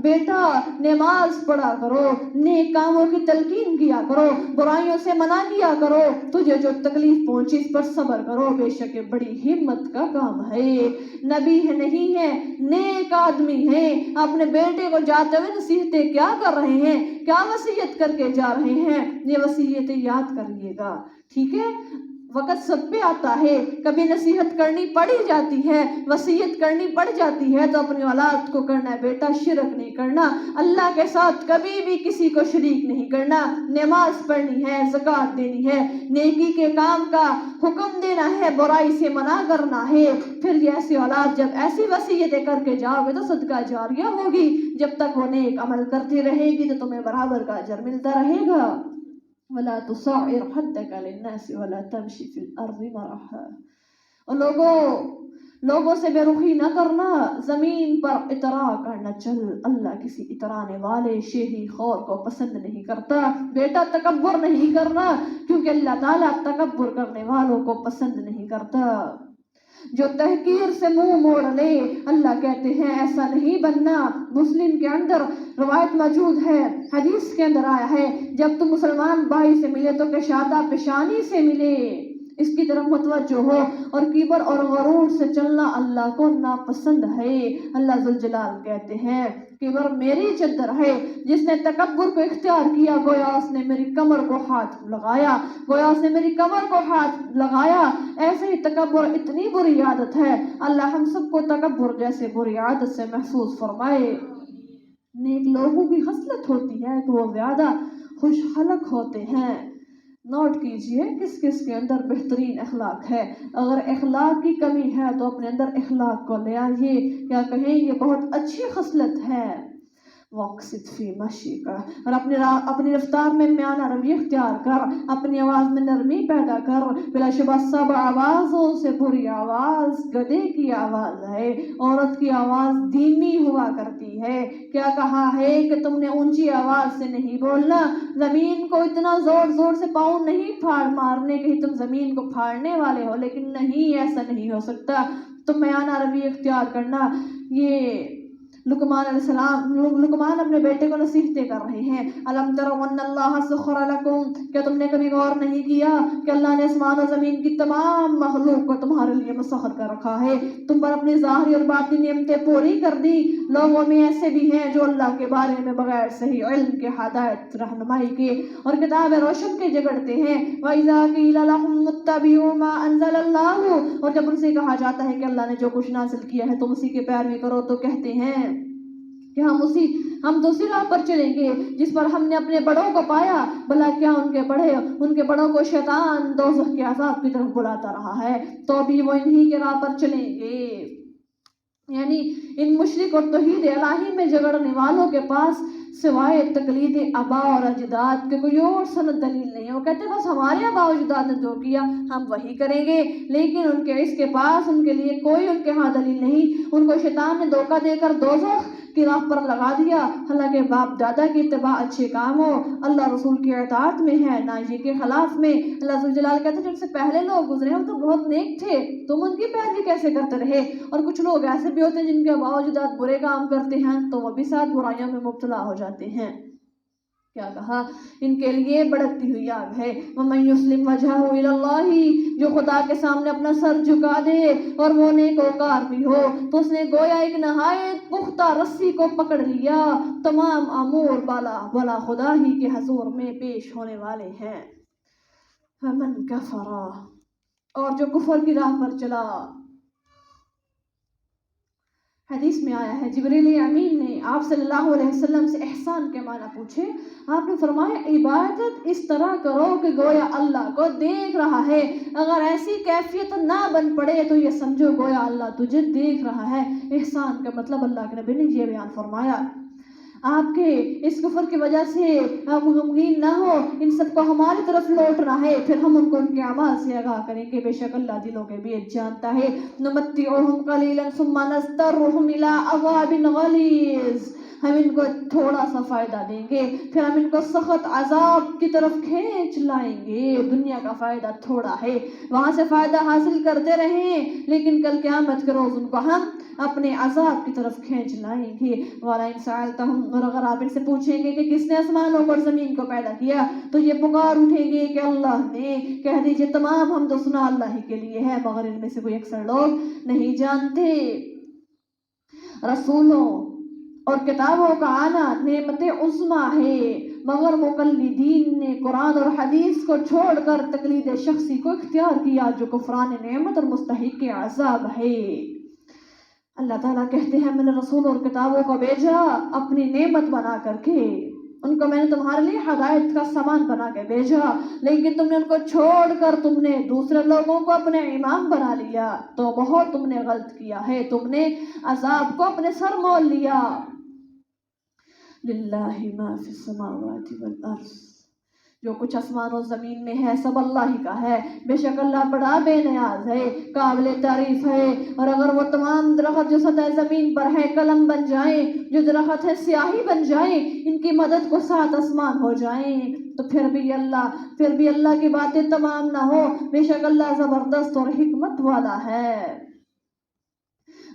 بیٹا نماز پڑھا کرو، نیک کاموں کی تلقین کیا کرو، برائیوں سے منع کیا کرو، تجھے جو تکلیف پہنچی اس پر صبر کرو، بے شک یہ بڑی ہمت کا کام ہے۔ نبی ہے نہیں ہے نیک آدمی ہے، اپنے بیٹے کو جاتے ہوئے نصیحتیں کیا کر رہے ہیں، کیا وصیت کر کے جا رہے ہیں، یہ وصیتیں یاد کریے گا، ٹھیک ہے۔ وقت سب پہ آتا ہے، کبھی نصیحت کرنی پڑی جاتی ہے، وصیت کرنی پڑ جاتی ہے تو اپنی اولاد کو کرنا ہے بیٹا شرک نہیں کرنا، اللہ کے ساتھ کبھی بھی کسی کو شریک نہیں کرنا، نماز پڑھنی ہے، زکوٰۃ دینی ہے، نیکی کے کام کا حکم دینا ہے، برائی سے منع کرنا ہے، پھر یہ ایسی اولاد جب ایسی وصیتیں کر کے جاؤ گے تو صدقہ جاریہ ہوگی، جب تک وہ نیک عمل کرتی رہے گی تو تمہیں برابر کا اجر ملتا رہے گا۔ وَلَا تُصَعِّرْ خَدَّكَ لِلنَّاسِ وَلَا تَمْشِ فِي الْأَرْضِ مَرَحًا، اور لوگوں لوگوں سے بے رخی نہ کرنا، زمین پر اطراء کرنا چل، اللہ کسی اترانے والے شیخی خور کو پسند نہیں کرتا۔ بیٹا تکبر نہیں کرنا، کیونکہ اللہ تعالیٰ تکبر کرنے والوں کو پسند نہیں کرتا۔ جو تحقیر سے منہ موڑ لے، اللہ کہتے ہیں ایسا نہیں بننا۔ مسلم کے اندر روایت موجود ہے، حدیث کے اندر آیا ہے، جب تم مسلمان بھائی سے ملے تو کشادہ پیشانی سے ملے، اس کی طرف متوجہ ہو، اور کبر اور غرور سے چلنا اللہ کو ناپسند ہے۔ اللہ ذوالجلال کہتے ہیں کبر میری چادر ہے، جس نے تکبر کو اختیار کیا گویا اس نے میری کمر کو ہاتھ لگایا، ایسے ہی تکبر اتنی بری عادت ہے، اللہ ہم سب کو تکبر جیسے بری عادت سے محفوظ فرمائے۔ نیک لوگوں کی خصلت ہوتی ہے کہ وہ زیادہ خوش خلق ہوتے ہیں۔ نوٹ کیجئے کس کس کے اندر بہترین اخلاق ہے۔ اگر اخلاق کی کمی ہے تو اپنے اندر اخلاق کو لے آئیے، یا کہیں یہ بہت اچھی خصلت ہے۔ وَاقْصِدْ فِي مَشْيِكَ، اور اپنی رفتار میں میانہ روی اختیار کر، اپنی آواز میں نرمی پیدا کر۔ بلا شبہ سب آوازوں سے بری آواز گدھے کی آواز ہے، عورت کی آواز دھیمی ہوا کرتی ہے۔ کیا کہا ہے کہ تم نے اونچی آواز سے نہیں بولنا، زمین کو اتنا زور زور سے پاؤں نہیں پھاڑ مارنے کہ تم زمین کو پھاڑنے والے ہو، لیکن نہیں، ایسا نہیں ہو سکتا، تم میانہ روی اختیار کرنا۔ یہ لقمان علیہ السلام، لقمان اپنے بیٹے کو نصیحتیں کر رہے ہیں۔ الم تروا ان اللہ سخر لکم، کیا تم نے کبھی غور نہیں کیا کہ اللہ نے آسمان و زمین کی تمام مخلوق کو تمہارے لیے مسخر کر رکھا ہے، تم پر اپنی ظاہری اور باطنی نعمتیں پوری کر دی۔ لوگوں میں ایسے بھی ہیں جو اللہ کے بارے میں بغیر صحیح علم کے، ہدایت رہنمائی کے اور کتاب روشن کے جھگڑتے ہیں۔ وَإِذَا قِيلَ لَهُمُ اتَّبِعُوا مَا أَنزَلَ اللَّهُ، اور جب ان سے کہا جاتا ہے کہ اللہ نے جو کچھ نازل کیا ہے تم اسی کی پیروی کرو، تو کہتے ہیں کہ ہم تو اسی راہ پر چلیں گے جس پر ہم نے اپنے بڑوں کو پایا، بھلا کیا ان کے بڑوں کو شیطان دوزخ کے عذاب کی طرف بلاتا رہا ہے، تو ابھی وہ انہی کے راہ پر چلیں گے۔ یعنی ان مشرک اور توحید الہی میں جھگڑنے والوں کے پاس سوائے تقلید آبا اور اجداد کے کوئی اور سند دلیل نہیں ہے۔ وہ کہتے ہیں بس ہمارے آبا و اجداد نے جو کیا ہم وہی کریں گے، لیکن اس کے پاس ان کے لیے کوئی ان کے ہاں دلیل نہیں۔ ان کو شیطان نے دھوکہ دے کر دوزخ کی راہ پر لگا دیا، حالانکہ باپ دادا کی اتباع اچھے کاموں، اللہ رسول کی اطاعت میں ہے، نہ یہ کے خلاف میں۔ اللہ ذوالجلال کہتے ہیں جن سے پہلے لوگ گزرے ہیں وہ تو بہت نیک تھے، تم ان کی پیروی کیسے کرتے رہے؟ اور کچھ لوگ ایسے بھی ہوتے ہیں جن کے آباء و اجداد برے کام کرتے ہیں تو وہ بھی ساتھ برائیوں میں مبتلا ہو جاتے ہیں۔ کیا کہا؟ ان کے لیے بڑھتی ہوئی آگ ہے۔ وَمَن يُسْلِمْ وَجْهَهُ إِلَى اللَّهِ، جو خدا کے سامنے اپنا سر جھکا دے اور وہ نیکوکار بھی ہو، تو اس نے گویا ایک نہایت پختہ رسی کو پکڑ لیا، تمام امور بالا خدا ہی کے حضور میں پیش ہونے والے ہیں۔ فَمَن كَفَرَ، اور جو کفر کی راہ پر چلا۔ حدیث میں آیا ہے جبریل امین نے آپ صلی اللہ علیہ وسلم سے احسان کے معنی پوچھے، آپ نے فرمایا عبادت اس طرح کرو کہ گویا اللہ کو دیکھ رہا ہے۔ اگر ایسی کیفیت نہ بن پڑے تو یہ سمجھو گویا اللہ تجھے دیکھ رہا ہے۔ احسان کا مطلب اللہ کے نبی نے یہ بیان فرمایا۔ آپ کے اس کفر کی وجہ سے ہم غمگین نہ ہو، ان سب کو ہماری طرف لوٹنا ہے، پھر ہم ان کو ان کے اعمال سے آگاہ کریں گے، بے شک اللہ دلوں کے بیچ جانتا ہے۔ نمتعہم قلیلا ثم نضطرہم الی عذاب غلیظ، ہم ان کو تھوڑا سا فائدہ دیں گے، پھر ہم ان کو سخت عذاب کی طرف کھینچ لائیں گے۔ دنیا کا فائدہ تھوڑا ہے، وہاں سے فائدہ حاصل کرتے رہیں، لیکن کل قیامت کے روز ان کو ہم اپنے عذاب کی طرف کھینچ لائیں گے۔ وَلَئِن سَأَلْتَهُمْ، اور اگر آپ ان سے پوچھیں گے کہ کس نے آسمانوں اور زمین کو پیدا کیا، تو یہ پکار اٹھیں گے کہ اللہ نے۔ کہہ دیجئے تمام حمد و ثنا اللہ ہی کے لیے ہے، مگر ان میں سے کوئی اکثر لوگ نہیں جانتے۔ رسولوں اور کتابوں کا آنا نعمت عظمیٰ ہے، مگر مقلدین نے قرآن اور حدیث کو چھوڑ کر تقلید شخصی کو اختیار کیا، جو کفران نعمت اور مستحق عذاب ہے۔ اللہ تعالیٰ کہتے ہیں میں نے رسول اور کتابوں کو بھیجا اپنی نعمت بنا کر کے، ان کو میں نے تمہارے لیے ہدایت کا سامان بنا کے بھیجا، لیکن تم نے ان کو چھوڑ کر تم نے دوسرے لوگوں کو اپنے امام بنا لیا، تو بہت تم نے غلط کیا ہے، تم نے عذاب کو اپنے سر مول لیا۔ للہ ما فی السماوات والارض، جو کچھ آسمان و زمین میں ہے سب اللہ ہی کا ہے، بے شک اللہ بڑا بے نیاز ہے، قابل تعریف ہے۔ اور اگر وہ تمام درخت جو سطح زمین پر ہے قلم بن جائیں، جو درخت ہے سیاہی بن جائیں، ان کی مدد کو 7 آسمان ہو جائیں تو پھر بھی اللہ کی باتیں تمام نہ ہو، بے شک اللہ زبردست اور حکمت والا ہے۔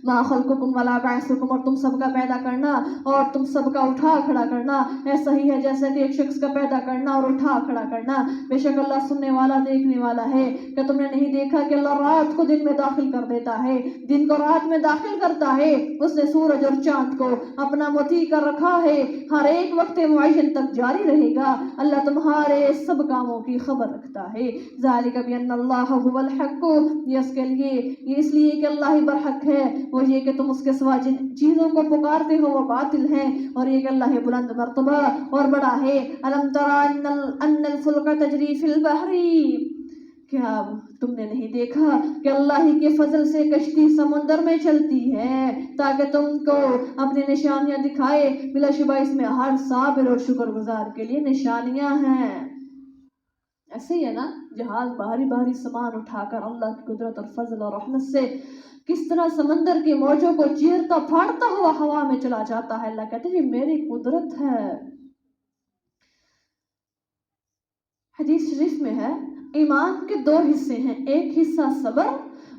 ما خلقکم ولا بعثکم، اور تم سب کا پیدا کرنا اور تم سب کا اٹھا کھڑا کرنا ایسا ہی ہے جیسا کہ ایک شخص کا پیدا کرنا اور اٹھا کھڑا کرنا، بے شک اللہ سننے والا دیکھنے والا ہے۔ کیا تم نے نہیں دیکھا کہ اللہ رات کو دن میں داخل کر دیتا ہے، دن کو رات میں داخل کرتا ہے، اس نے سورج اور چاند کو اپنا مطیع کر رکھا ہے، ہر ایک وقت معین تک جاری رہے گا، اللہ تمہارے سب کاموں کی خبر رکھتا ہے۔ ذالک بان اللہ هو الحق، یہ اس لیے کہ اللہ ہی برحق ہے، وہ یہ کہ تم اس کے سوا جن چیزوں کو پکارتے ہو وہ باطل ہیں، اور یہ کہ اللہ بلند مرتبہ اور بڑا ہے۔ الم تر ان الفلک تجری فی البحر، کیا تم نے نہیں دیکھا کہ اللہ ہی کے فضل سے کشتی سمندر میں چلتی ہے تاکہ تم کو اپنی نشانیاں دکھائے، بلا شبہ اس میں ہر صابر اور شکر گزار کے لیے نشانیاں ہیں۔ ایسے ہی ہے نا، جہاز بھاری سامان اٹھا کر اللہ کی قدرت اور فضل اور رحمت سے کس طرح سمندر کی موجوں کو چیرتا پھاڑتا ہوا ہوا میں چلا جاتا ہے، اللہ کہتے ہیں یہ میری قدرت ہے۔ حدیث شریف میں ہے ایمان کے 2 حصے ہیں، ایک حصہ صبر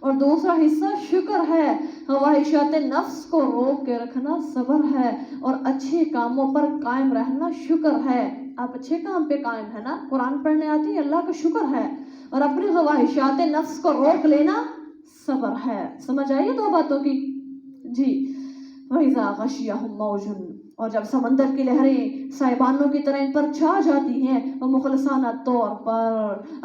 اور دوسرا حصہ شکر ہے۔ خواہشات نفس کو روک کے رکھنا صبر ہے، اور اچھے کاموں پر قائم رہنا شکر ہے۔ آپ اچھے کام پہ قائم ہے نا، قرآن پڑھنے آتی ہے، اللہ کا شکر ہے، اور اپنی خواہشات نفس کو روک لینا صبر ہے۔ سمجھ آئیے 2 باتوں کی؟ جی۔ وَإِذَا غَشِيَهُمْ مَوْجٌ، اور جب سمندر کی لہریں سائبانوں کی طرح ان پر چھا جاتی ہیں، وہ مخلصانہ طور پر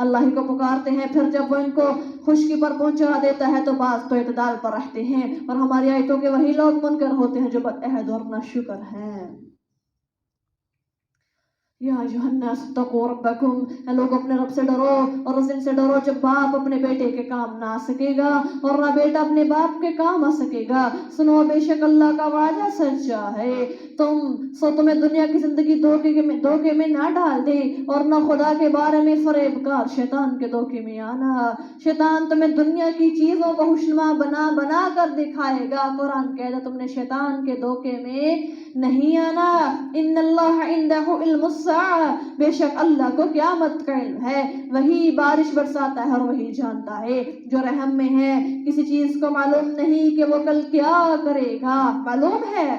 اللہ ہی کو پکارتے ہیں، پھر جب وہ ان کو خشکی پر پہنچا دیتا ہے تو بعض تو اعتدال پر رہتے ہیں، اور ہماری آیتوں کے وہی لوگ منکر ہوتے ہیں جو بد عہد اور ناشکر ہیں۔ یا ایھا الناس اتقوا ربکم، اے لوگ اپنے رب سے ڈرو، اور اس دن سے ڈرو جب باپ اپنے بیٹے کے کام نہ آ سکے گا اور نہ بیٹا اپنے باپ کے کام آ سکے گا۔ سنو بے شک اللہ کا وعدہ سچا ہے، تمہیں دنیا کی زندگی دھوکے میں نہ ڈال دے، اور نہ خدا کے بارے میں فریب کار شیطان کے دھوکے میں آنا۔ شیطان تمہیں دنیا کی چیزوں کو خوشنما بنا کر دکھائے گا، قرآن کہتا ہے تم نے شیطان کے دھوکے میں نہیں آنا۔ ان اللہ عندہ علم الساعہ، بے شک اللہ کو قیامت کا علم ہے، وہی بارش برساتا ہے اور وہی جانتا ہے جو رحم میں ہے۔ کسی چیز کو معلوم نہیں کہ وہ کل کیا کرے گا، معلوم ہے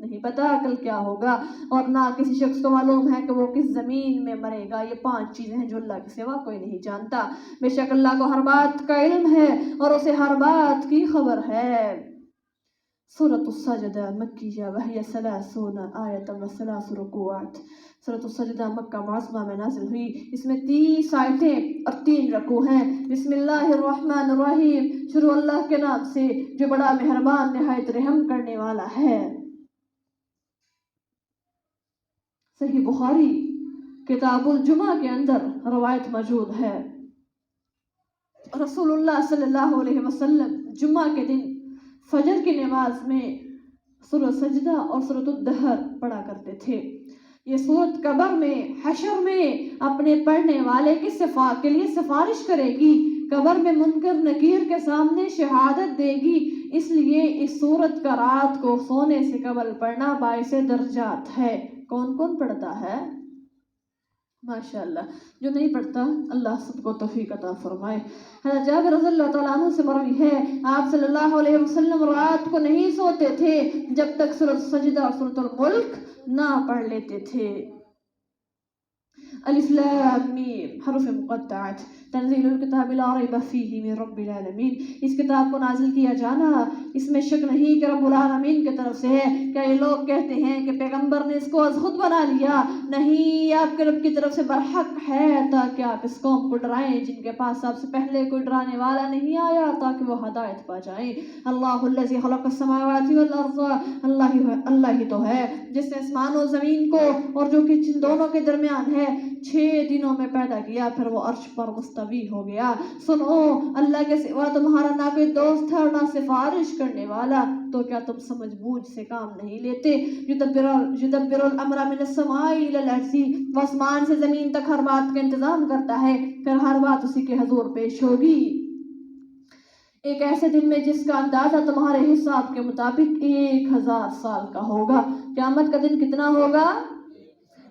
نہیں پتا کل کیا ہوگا، اور نہ کسی شخص کو معلوم ہے کہ وہ کس زمین میں مرے گا۔ یہ 5 چیزیں ہیں جو اللہ کے سوا کوئی نہیں جانتا۔ بے شک اللہ کو ہر بات کا علم ہے اور اسے ہر بات کی خبر ہے۔ سورۃ السجدہ مکیہ وہی 30 آیۃ و 30 رکوعات۔ سورۃ السجدہ مکہ معظمہ میں نازل ہوئی، اس میں 30 آیتیں اور 3 رکوع ہیں۔ بسم اللہ الرحمن الرحیم، شروع اللہ کے نام سے جو بڑا مہربان نہایت رحم کرنے والا ہے۔ صحیح بخاری کتاب الجمعہ کے اندر روایت موجود ہے، رسول اللہ صلی اللہ علیہ وسلم جمعہ کے دن فجر کی نماز میں سورۃ سجدہ اور سورۃ الدہر پڑھا کرتے تھے۔ یہ سورت قبر میں حشر میں اپنے پڑھنے والے کے لیے سفارش کرے گی، قبر میں منکر نکیر کے سامنے شہادت دے گی، اس لیے اس سورت کا رات کو سونے سے قبل پڑھنا باعث درجات ہے۔ کون کون پڑھتا ہے؟ ماشاءاللہ، جو نہیں پڑھتا اللہ سب کو توفیق عطا فرمائے۔ حضرت جابر رضی اللہ تعالیٰ عنہ سے مروی ہے آپ صلی اللہ علیہ وسلم رات کو نہیں سوتے تھے جب تک سورۃ سجدہ اور سورۃ الملک نہ پڑھ لیتے تھے۔ الف لام میم حروف مقطعات تنزیل الکتاب لا ریب فیہ من رب العالمین، اس کتاب کو نازل کیا جانا اس میں شک نہیں کہ رب العالمین کی طرف سے ہے۔ کیا یہ لوگ کہتے ہیں کہ پیغمبر نے اس کو از خود بنا لیا؟ نہیں، آپ کے رب کی طرف سے برحق ہے تاکہ آپ اس قوم کو ڈرائیں جن کے پاس آپ سے پہلے کوئی ڈرانے والا نہیں آیا، تاکہ وہ ہدایت پا جائیں۔ اللہ الذی خلق السماوات والارض، اللہ ہی تو ہے جس نے آسمان و زمین کو اور جو کچھ ان دونوں کے درمیان ہے 6 دنوں میں پیدا کیا، پھر وہ عرش پر مستوی ہو گیا۔ سنو، اللہ کے سوا تمہارا نہ کوئی دوست ہے اور نہ سفارش کرنے والا، تو کیا تم سمجھ بوجھ سے کام نہیں لیتے؟ یدبر الامر من السماء الى الارض، وہ آسمان سے زمین تک ہر بات کا انتظام کرتا ہے، پھر ہر بات اسی کے حضور پیش ہوگی ایک ایسے دن میں جس کا اندازہ تمہارے حساب کے مطابق 1000 سال کا ہوگا۔ قیامت کا دن کتنا ہوگا؟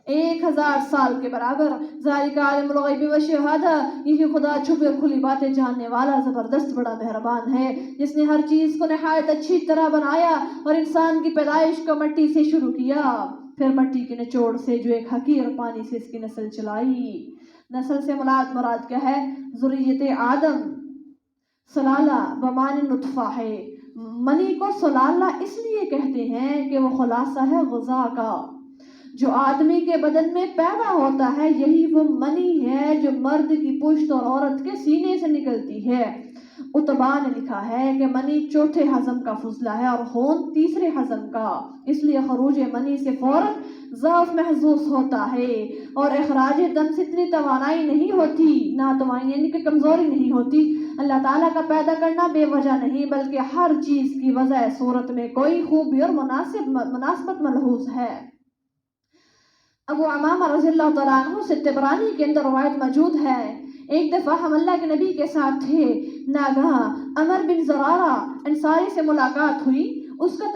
1000 سال کے برابر۔ ذالک عالم الغیب والشہادہ، یہی خدا چھپی اور کھلی باتیں جاننے والا زبردست بڑا مہربان ہے، جس نے ہر چیز کو نہایت اچھی طرح بنایا اور انسان کی پیدائش کو مٹی سے شروع کیا، پھر مٹی کے نچوڑ سے جو ایک حقیر پانی سے اس کی نسل چلائی۔ نسل سے مراد کیا ہے؟ ذریت آدم۔ سلالہ بمعنی نطفہ ہے۔ منی کو سلالہ اس لیے کہتے ہیں کہ وہ خلاصہ ہے غذا کا، جو آدمی کے بدن میں پیدا ہوتا ہے، یہی وہ منی ہے جو مرد کی پشت اور عورت کے سینے سے نکلتی ہے۔ اتبا نے لکھا ہے کہ منی چوتھے ہضم کا فضلہ ہے اور خون تیسرے ہضم کا، اس لیے خروج منی سے فوراً ضعف محسوس ہوتا ہے اور اخراج دم سے اتنی توانائی نہیں ہوتی، نہ توانائی یعنی کہ کمزوری نہیں ہوتی۔ اللہ تعالیٰ کا پیدا کرنا بے وجہ نہیں، بلکہ ہر چیز کی وضع صورت میں کوئی خوبی اور مناسبت ملحوظ ہے۔ ابو امامہ رضی اللہ تعالیٰ عنہ سے طبرانی کے اندر روایت موجود ہے، ایک دفعہ ہم اللہ کے نبی کے ساتھ تھے، ناگہاں عمر بن زرارہ انصاری سے ملاقات ہوئی، اس کا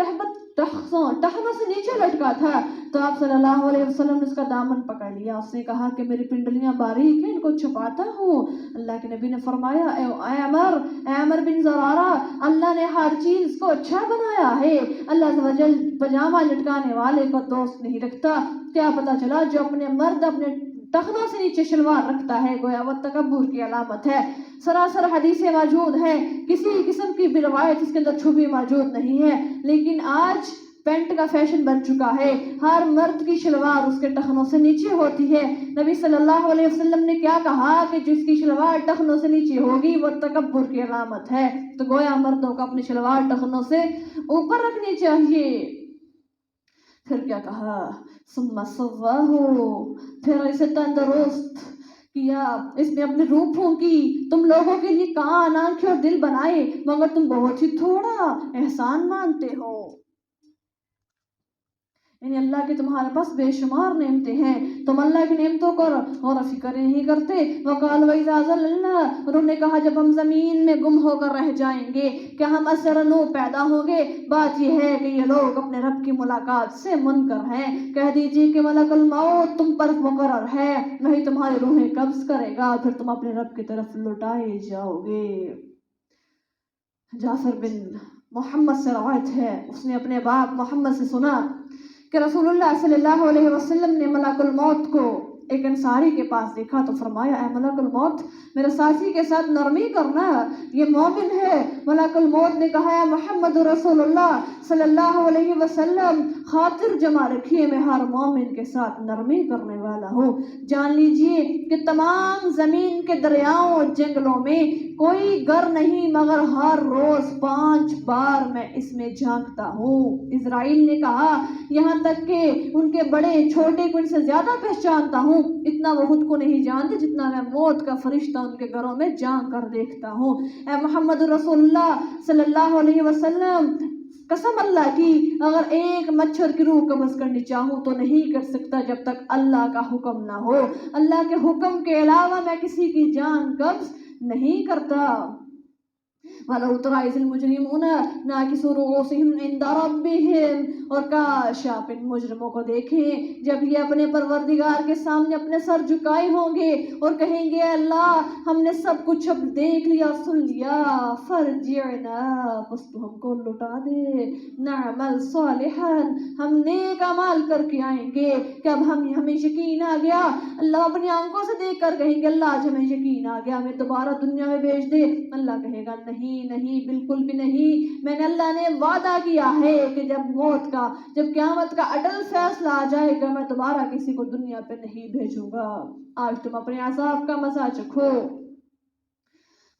ٹخنوں سے نیچے لٹکا تھا، تو آپ صلی اللہ علیہ وسلم نے اس کا دامن پکڑ لیا، اس نے کہا کہ میری پنڈلیاں باریک ہیں، ان کو چھپاتا ہوں۔ اللہ کے نبی نے فرمایا، اے عمر بن زرارہ، اللہ نے ہر چیز کو اچھا بنایا ہے، اللہ عز و جل پجامہ لٹکانے والے کو دوست نہیں رکھتا۔ کیا پتا چلا جو اپنے مرد اپنے ٹخنوں سے نیچے شلوار رکھتا ہے، گویا وہ تکبر کی علامت ہے۔ سراسر حدیثیں موجود ہیں، کسی قسم کی بھی روایت اس کے اندر چھپی موجود نہیں ہے، لیکن آج پینٹ کا فیشن بن چکا ہے، ہر مرد کی شلوار اس کے ٹخنوں سے نیچے ہوتی ہے۔ نبی صلی اللہ علیہ وسلم نے کیا کہا کہ جس کی شلوار ٹخنوں سے نیچے ہوگی وہ تکبر کی علامت ہے، تو گویا مردوں کو اپنی شلوار ٹخنوں سے اوپر رکھنی چاہیے۔ پھر کیا کہا؟ ثم صواہ، پھر اسے تندرست کیا، اس نے اپنی روح پھونکی، تم لوگوں کے لیے کان، آنکھیں اور دل بنائے، مگر تم بہت ہی تھوڑا احسان مانتے ہو۔ یعنی اللہ کے تمہارے پاس بے شمار نعمتیں ہیں، تم اللہ کی نعمتوں کو غور و فکر نہیں کرتے۔ وقال وَإِذَا ظَلَلْنَا، انہوں نے کہا جب ہم زمین میں گم ہو کر رہ جائیں گے، کیا ہم اثر نو پیدا ہوں گے؟ بات یہ ہے کہ یہ لوگ اپنے رب کی ملاقات سے منکر ہیں۔ کہہ دیجئے کہ ملک الموت تم پر مقرر ہے، وہی تمہاری روحیں قبض کرے گا، پھر تم اپنے رب کی طرف لوٹائے جاؤ گے۔ جعفر بن محمد سے روایت ہے، اس نے اپنے باپ محمد سے سنا کہ رسول اللہ صلی اللہ علیہ وسلم نے ملک الموت کو ایک انصاری کے پاس دیکھا تو فرمایا، اے ملک الموت، میرے ساتھی کے ساتھ نرمی کرنا، یہ مومن ہے۔ ملک الموت نے کہا، اے محمد رسول اللہ صلی اللہ علیہ وسلم، خاطر جمع رکھیے، میں ہر مومن کے ساتھ نرمی کرنے والا ہوں۔ جان لیجئے کہ تمام زمین کے دریاؤں اور جنگلوں میں کوئی گر نہیں مگر ہر روز 5 بار میں اس میں جھانکتا ہوں۔ اسرائیل نے کہا، یہاں تک کہ ان کے بڑے چھوٹے کو ان سے زیادہ پہچانتا ہوں، اتنا وہ خود کو نہیں جانتے جتنا میں موت کا فرشتہ ان کے گھروں میں جھانک کر دیکھتا ہوں۔ اے محمد رسول اللہ صلی اللہ علیہ وسلم، قسم اللہ کی، اگر ایک مچھر کی روح قبض کرنی چاہوں تو نہیں کر سکتا جب تک اللہ کا حکم نہ ہو۔ اللہ کے حکم کے علاوہ میں کسی کی جان قبض نہیں کرتا۔ وَلَوْ تَرَىٰ إِذِ الْمُجْرِمُونَ نَاكِسُو رُءُوسِهِمْ عِندَ رَبِّهِمْ، اور کاش آپ ان مجرموں کو دیکھیں جب یہ اپنے پروردگار کے سامنے اپنے سر جھکائے ہوں گے اور کہیں گے، اے اللہ ہم نے سب کچھ اب دیکھ لیا اور سن لیا، فَارْجِعْنَا، بس تو ہم کو لوٹا دے، نَعْمَلْ صَالِحًا، ہم نیک اعمال کر کے آئیں گے۔ کہ اب ہمیں یقین آ گیا، اللہ اپنی آنکھوں سے دیکھ کر کہیں گے، اللہ آج ہمیں یقین آ گیا، ہمیں دوبارہ دنیا میں بھیج دے۔ اللہ کہے گا، نہیں نہیں، بالکل بھی نہیں، میں نے اللہ نے وعدہ کیا ہے کہ جب قیامت کا اٹل فیصلہ آ جائے گا میں دوبارہ کسی کو دنیا پہ نہیں بھیجوں گا، آج تم اپنے عذاب کا مزہ چکھو۔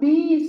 20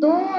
2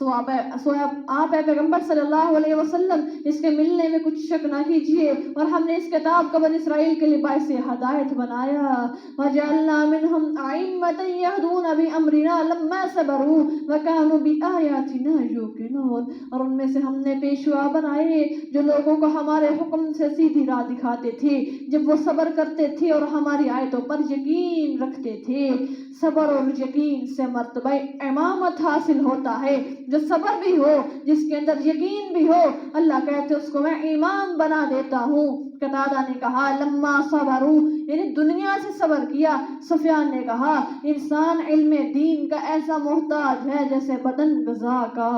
آپ پیغمبر صلی اللہ علیہ وسلم اس کے ملنے میں کچھ شک نہ کیجیے، اور ہم نے اس کتاب کو بنی اسرائیل کے لیے باعث ہدایت بنایا۔ وَجَعَلْنَا مِنْهُمْ أَئِمَّةً يَهْدُونَ بِأَمْرِنَا لَمَّا صَبَرُوا وَكَانُوا بِآيَاتِنَا يُوقِنُونَ، اور ان میں سے ہم نے پیشوا بنائے جو لوگوں کو ہمارے حکم سے سیدھی راہ دکھاتے تھے جب وہ صبر کرتے تھے اور ہماری آیتوں پر یقین رکھتے تھے۔ صبر اور یقین سے مرتبہ امامت حاصل ہوتا ہے۔ جو صبر بھی ہو، جس کے اندر یقین بھی ہو، اللہ کہتے اس کو میں امام بنا دیتا ہوں۔ قتادہ نے کہا لما صبروا، یعنی دنیا سے صبر کیا۔ سفیان نے کہا انسان علم دین کا ایسا محتاج ہے جیسے بدن غذا کا۔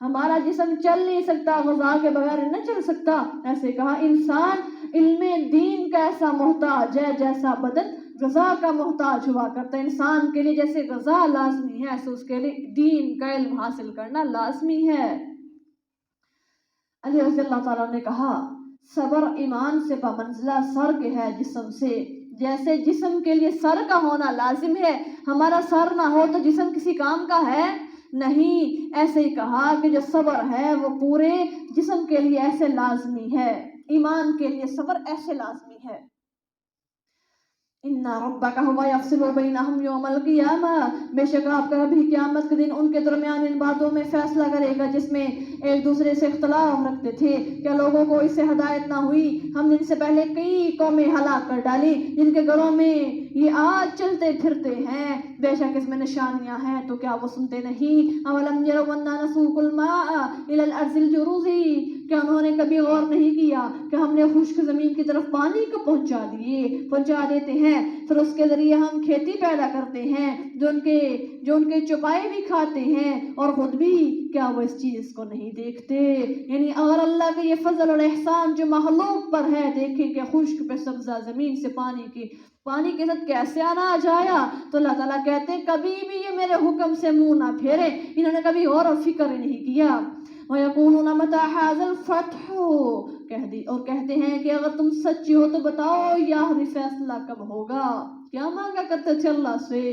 ہمارا جسم چل نہیں سکتا، غذا کے بغیر نہ چل سکتا، ایسے کہا انسان علم دین کا ایسا محتاج ہے جیسا بدن غذا کا محتاج ہوا کرتا ہے۔ انسان کے لیے جیسے غذا لازمی ہے ایسے اس کے لیے دین کا علم حاصل کرنا لازمی ہے۔ علی رضی اللہ تعالیٰ نے کہا صبر ایمان سے بمنزلہ سر کے ہے جسم سے، جیسے جسم کے لیے سر کا ہونا لازم ہے، ہمارا سر نہ ہو تو جسم کسی کام کا ہے نہیں، ایسے ہی کہا کہ جو صبر ہے وہ پورے جسم کے لیے ایسے لازمی ہے، ایمان کے لیے صبر ایسے لازمی ہے۔ ان ربک هو یفصل بینہم یوم القیامہ، بے شک آپ کا بھی قیامت کے دن ان کے درمیان ان باتوں میں فیصلہ کرے گا جس میں ایک دوسرے سے اختلاف رکھتے تھے۔ کیا لوگوں کو اس سے ہدایت نہ ہوئی؟ ہم نے ان سے پہلے کئی قومیں ہلاک کر ڈالی جن کے گھروں میں یہ آج چلتے پھرتے ہیں، بے شک اس میں نشانیاں ہیں، تو کیا وہ سنتے نہیں؟ اولم یروا انا نسوق الماء الى الارض الجرز، کیا انہوں نے کبھی غور نہیں کیا کہ ہم نے خشک زمین کی طرف پانی کو پہنچا دیتے ہیں، پھر اس کے ذریعے ہم کھیتی پیدا کرتے ہیں جو ان کے چوپائے بھی کھاتے ہیں اور خود بھی، کیا وہ اس چیز کو نہیں دیکھتے؟ یعنی اگر اللہ کا یہ فضل اور احسان جو مخلوق پر ہے، دیکھیں کہ خشک پہ سبزہ زمین سے پانی کے ساتھ کیسے آنا جایا، تو اللہ تعالیٰ کہتے ہیں کبھی بھی یہ میرے حکم سے منہ نہ پھیرے، انہوں نے کبھی غور و فکر نہیں کیا۔ وَيَقُولُونَ مَتَىٰ هَٰذَا الْفَتْحُ، اور کہتے ہیں کہ اگر تم سچی ہو تو بتاؤ یہ آخری فیصلہ کب ہوگا۔ کیا مانگا کرتے تھے اللہ سے؟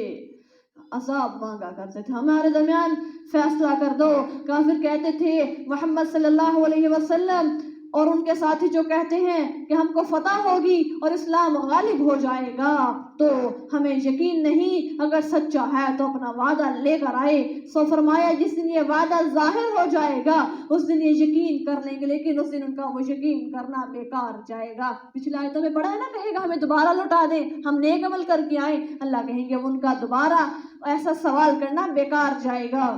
عذاب مانگا کرتے تھے، ہمارے درمیان فیصلہ کر دو۔ کافر کہتے تھے محمد صلی اللہ علیہ وسلم اور ان کے ساتھی جو کہتے ہیں کہ ہم کو فتح ہوگی اور اسلام غالب ہو جائے گا، تو ہمیں یقین نہیں، اگر سچا ہے تو اپنا وعدہ لے کر آئے۔ سو فرمایا جس دن یہ وعدہ ظاہر ہو جائے گا اس دن یہ یقین کر لیں گے، لیکن اس دن ان کا وہ یقین کرنا بیکار جائے گا۔ پچھلے آیتوں میں پڑھا ہے نا، کہے گا ہمیں دوبارہ لوٹا دیں، ہم نیک عمل کر کے آئیں، اللہ کہیں گے ان کا دوبارہ ایسا سوال کرنا بیکار جائے گا۔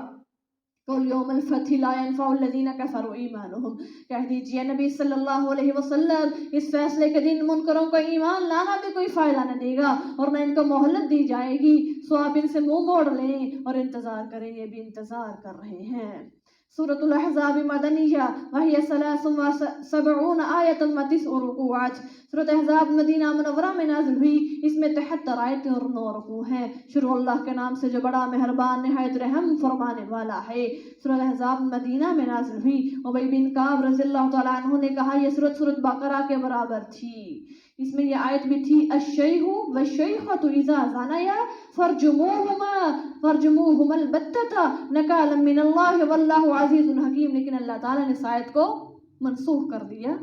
قُلْ يَوْمَ الْفَتْحِ لَا يَنْفَعُ الَّذِينَ كَفَرُوا إِيمَانُهُمْ، کہہ دیجئے نبی صلی اللہ علیہ وسلم اس فیصلے کے دن منکروں کو ایمان لانا بھی کوئی فائدہ نہ دے گا اور نہ ان کو مہلت دی جائے گی، سو آپ ان سے منہ موڑ لیں اور انتظار کریں، یہ بھی انتظار کر رہے ہیں۔ سورۃ الاحزاب مدنیہ وہی 73 آیۃ و 90 رکوعات۔ سورۃ احزاب مدینہ منورہ میں نازل ہوئی، اس میں 73 آیتیں اور 9 رکوع ہیں۔ شروع اللہ کے نام سے جو بڑا مہربان نہایت رحم فرمانے والا ہے۔ سورۃ احزاب مدینہ میں نازل ہوئی، ابی بن کعب رضی اللہ تعالیٰ عنہ نے کہا یہ سورۃ بقرہ کے برابر تھی۔ اس میں یہ آیت بھی تھی الشیخ والشیخۃ اذا زنیا فرجموہما البتۃ نکالا من اللہ واللہ عزیز حکیم، لیکن اللہ تعالیٰ نے اس آیت کو منسوخ کر دیا۔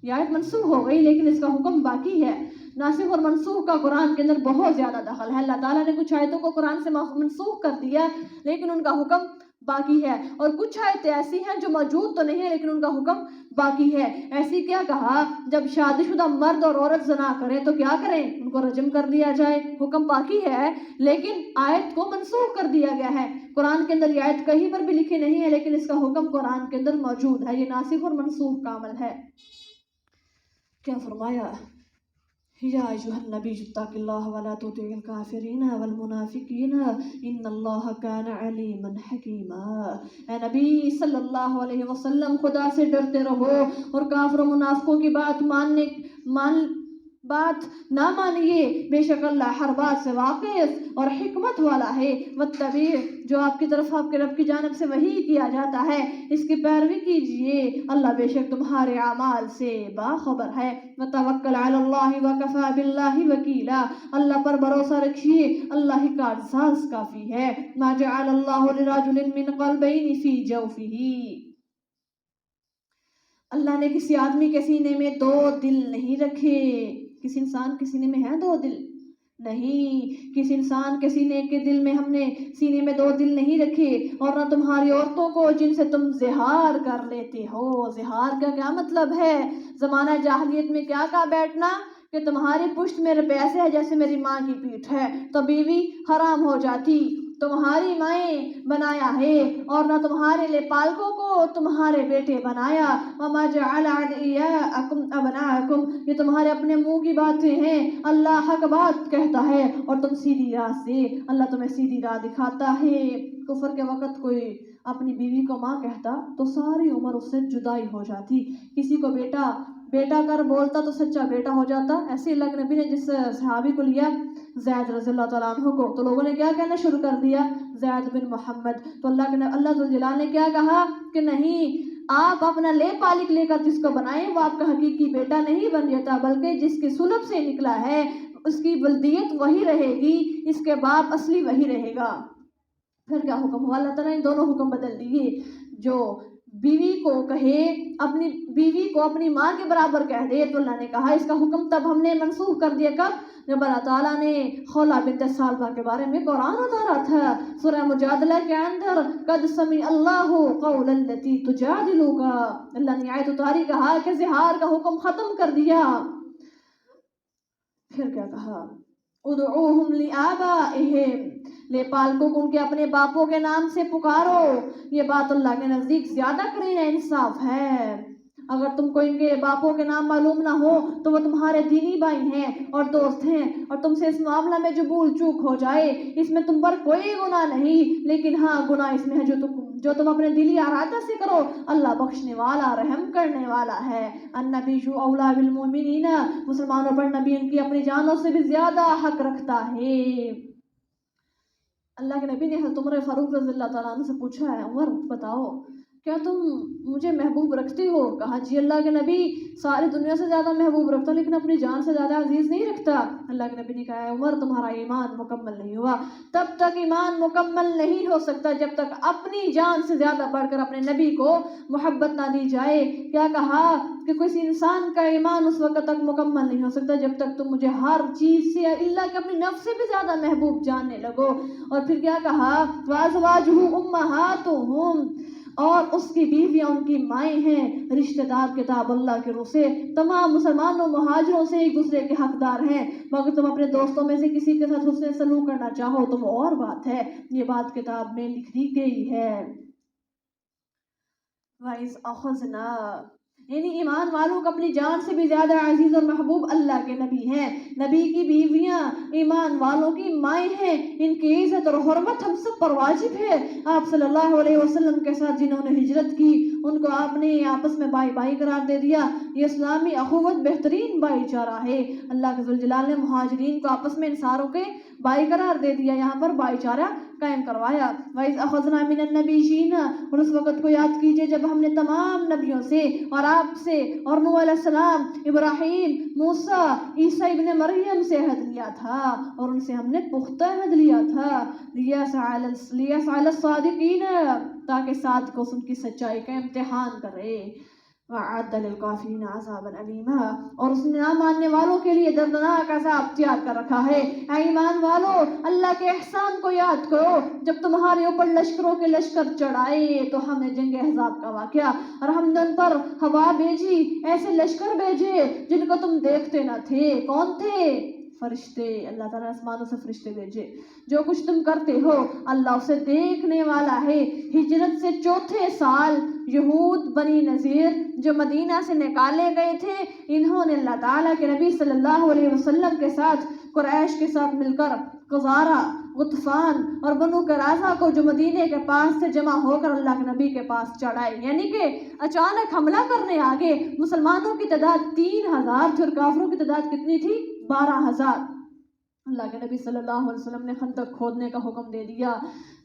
یہ آیت منسوخ ہو گئی لیکن اس کا حکم باقی ہے۔ ناسخ اور منسوخ کا قرآن کے اندر بہت زیادہ دخل ہے، اللہ تعالیٰ نے کچھ آیتوں کو قرآن سے منسوخ کر دیا لیکن ان کا حکم باقی ہے، اور کچھ آیتیں ایسی ہیں جو موجود تو نہیں ہے لیکن ان کا حکم باقی ہے۔ ایسی کیا کہا جب شادی شدہ مرد اور عورت زنا کریں تو کیا کریں؟ ان کو رجم کر دیا جائے، حکم باقی ہے لیکن آیت کو منسوخ کر دیا گیا ہے۔ قرآن کے اندر یہ آیت کہیں پر بھی لکھی نہیں ہے لیکن اس کا حکم قرآن کے اندر موجود ہے۔ یہ ناسخ اور منسوخ کا عمل ہے۔ کیا فرمایا یا ایھا النبی اتق اللہ ولا تطع الکافرین والمنافقین ان اللہ کان علیما حکیما، اے نبی صلی اللہ علیہ وسلم خدا سے ڈرتے رہو اور کافر و منافقوں کی بات بات نہ مانیے، بے شک اللہ ہر بات سے واقف اور حکمت والا ہے۔ واتبع، جو آپ کی طرف آپ کے رب کی جانب سے وحی کیا جاتا ہے اس کی پیروی کیجئے، اللہ بے شک تمہارے اعمال سے باخبر ہے۔ وتوکل علی اللہ وکفی باللہ وکیلا، اللہ پر بھروسہ رکھیے، اللہ ہی کارساز کافی ہے۔ ما جعل اللہ لرجل من قلبین فی جوفہ، اللہ نے کسی آدمی کے سینے میں دو دل نہیں رکھے۔ کسی انسان کے سینے میں ہے دو دل؟ نہیں، کسی انسان کے سینے میں دو دل نہیں رکھے، اور نہ تمہاری عورتوں کو جن سے تم زہار کر لیتے ہو۔ زہار کا کیا مطلب ہے؟ زمانہ جاہلیت میں کیا کہا بیٹھنا کہ تمہاری پشت میرے پہ ایسے ہے جیسے میری ماں کی پیٹھ ہے، تو بیوی حرام ہو جاتی۔ تمہاری مائیں بنایا ہے، اور نہ تمہارے لیے پالکوں کو تمہارے بیٹے بنایا۔ وما جعل ادعیاءکم ابناءکم، یہ تمہارے اپنے منہ کی باتیں ہیں، اللہ حق بات کہتا ہے اور تم سیدھی راہ سے، اللہ تمہیں سیدھی راہ دکھاتا ہے۔ کفر کے وقت کوئی اپنی بیوی کو ماں کہتا تو ساری عمر اس سے جدائی ہو جاتی۔ کسی کو بیٹا کر بولتا تو سچا بیٹا ہو جاتا۔ ایسے اللہ کے نبی نے جس صحابی کو لیا زید رضی اللہ تعالیٰ عنہ کو، تو لوگوں نے کیا کہنا شروع کر دیا؟ زید بن محمد۔ تو اللہ ذو الجلال نے کیا کہا کہ نہیں، آپ اپنا لے پالک لے کر جس کو بنائیں وہ آپ کا حقیقی بیٹا نہیں بن جاتا، بلکہ جس کی سلب سے نکلا ہے اس کی ولدیت وہی رہے گی، اس کے باپ اصلی وہی رہے گا۔ پھر کیا حکم ہوا؟ اللہ تعالیٰ نے دونوں حکم بدل دیے۔ جو بیوی کو کہے، اپنی بیوی کو اپنی ماں کے برابر کہہ دے، تو اللہ نے کہا اس کا حکم تب ہم نے منسوخ کر دیا۔ کب؟ جب اللہ تعالیٰ نے خولہ بنت ثعلبہ کے بارے میں قرآن اتارا تھا سورہ مجادلہ کے اندر، قد سمع اللہ قول التی تجادلک، اللہ نے آیت اتاری، کہا کہ زہار کا حکم ختم کر دیا۔ پھر کیا کہا؟ ادعوہم لآبائہم، لے پالکوں کو ان کے اپنے باپوں کے نام سے پکارو۔ یہ بات اللہ کے نزدیک زیادہ قرین انصاف ہے۔ اگر تم کو ان کے باپوں کے نام معلوم نہ ہو تو وہ تمہارے دینی بھائی ہیں اور دوست ہیں، اور تم سے اس معاملہ میں جو بھول چوک ہو جائے اس میں تم پر کوئی گناہ نہیں، لیکن ہاں گناہ اس میں ہے جو تم اپنے دلی ارادہ سے کرو، اللہ بخشنے والا رحم کرنے والا ہے۔ النبی اولیٰ بالمؤمنین، مسلمانوں پر نبی ان کی اپنی جانوں سے بھی زیادہ حق رکھتا ہے۔ اللہ کے نبی نے حضرت عمر فاروق رضی اللہ تعالیٰ عنہ سے پوچھا ہے، عمر بتاؤ کیا تم مجھے محبوب رکھتے ہو؟ کہا جی اللہ کے نبی ساری دنیا سے زیادہ محبوب رکھتا ہوں، لیکن اپنی جان سے زیادہ عزیز نہیں رکھتا۔ اللہ کے نبی نے کہا ہے عمر تمہارا ایمان مکمل نہیں ہوا۔ تب تک ایمان مکمل نہیں ہو سکتا جب تک اپنی جان سے زیادہ بڑھ کر اپنے نبی کو محبت نہ دی جائے۔ کیا کہا کہ کسی انسان کا ایمان اس وقت تک مکمل نہیں ہو سکتا جب تک تم مجھے ہر چیز سے اللہ کے اپنی نفس سے بھی زیادہ محبوب جاننے لگو۔ اور پھر کیا کہا؟ وَأَزْوَاجُهُ أُمَّهَاتُهُمْ، اور اس کی بیویاں ان کی مائیں ہیں۔ رشتہ دار کتاب اللہ کے روح سے تمام مسلمانوں مہاجروں سے ایک دوسرے کے حقدار ہیں، مگر تم اپنے دوستوں میں سے کسی کے ساتھ حسن سلوک کرنا چاہو تو وہ اور بات ہے، یہ بات کتاب میں لکھ دی گئی ہے۔ وَإِذْ أَخَذْنَا، یعنی ایمان والوں کو اپنی جان سے بھی زیادہ عزیز اور محبوب اللہ کے نبی ہیں۔ نبی کی بیویاں ایمان والوں کی مائیں ہیں، ان کی عزت اور حرمت ہم سب پر واجب ہے۔ آپ صلی اللہ علیہ وسلم کے ساتھ جنہوں نے ہجرت کی ان کو آپ نے آپس میں بائی بائی قرار دے دیا۔ یہ اسلامی اخوت بہترین بھائی چارہ ہے۔ اللہ کے ذوالجلال نے مہاجرین کو آپس میں انصاروں کے بھائی قرار دے دیا، یہاں پر بھائی چارہ قائم کروایا۔ وَإِذْ أَخَذْنَا مِنَ النَّبِيِّينَ، اور اس وقت کو یاد کیجئے جب ہم نے تمام نبیوں سے اور آپ سے اور نوح علیہ السلام، ابراہیم، موسیٰ، عیسیٰ ابن مریم سے عہد لیا تھا، اور ان سے ہم نے پختہ عہد لیا تھا۔ لِيَسْأَلَ الصَّادِقِينَ، تاکہ صادقوں سے ان کی سچائی کا امتحان کرے۔ وَأَعَدَّ لِلْكَافِرِينَ عَذَابًا أَلِيمًا، اور اس نے نہ ماننے والوں کے لیے دردناک عذاب تیار کر رکھا ہے۔ اے ایمان والو، اللہ کے احسان کو یاد کرو، جب تمہارے اوپر لشکروں کے لشکر چڑھائے تو ہم نے جنگ احزاب کا واقعہ، اور ہم نے ان پر ہوا بھیجی، ایسے لشکر بھیجے جن کو تم دیکھتے نہ تھے۔ کون تھے؟ فرشتے۔ اللہ تعالیٰ نے آسمانوں سے فرشتے بھیجے۔ جو کچھ تم کرتے ہو اللہ اسے دیکھنے والا ہے۔ ہجرت سے چوتھے سال یہود بنی نذیر جو مدینہ سے نکالے گئے تھے، انہوں نے اللہ تعالیٰ کے نبی صلی اللہ علیہ وسلم کے ساتھ قریش کے ساتھ مل کر قزارہ، غطفان اور بنو قرازہ کو جو مدینے کے پاس سے جمع ہو کر اللہ کے نبی کے پاس چڑھائے، یعنی کہ اچانک حملہ کرنے آگے۔ مسلمانوں کی تعداد 3000 تھی اور کافروں کی تعداد کتنی تھی؟ 12000۔ اللہ کے نبی صلی اللہ علیہ وسلم نے خندق کھودنے کا حکم دے دیا۔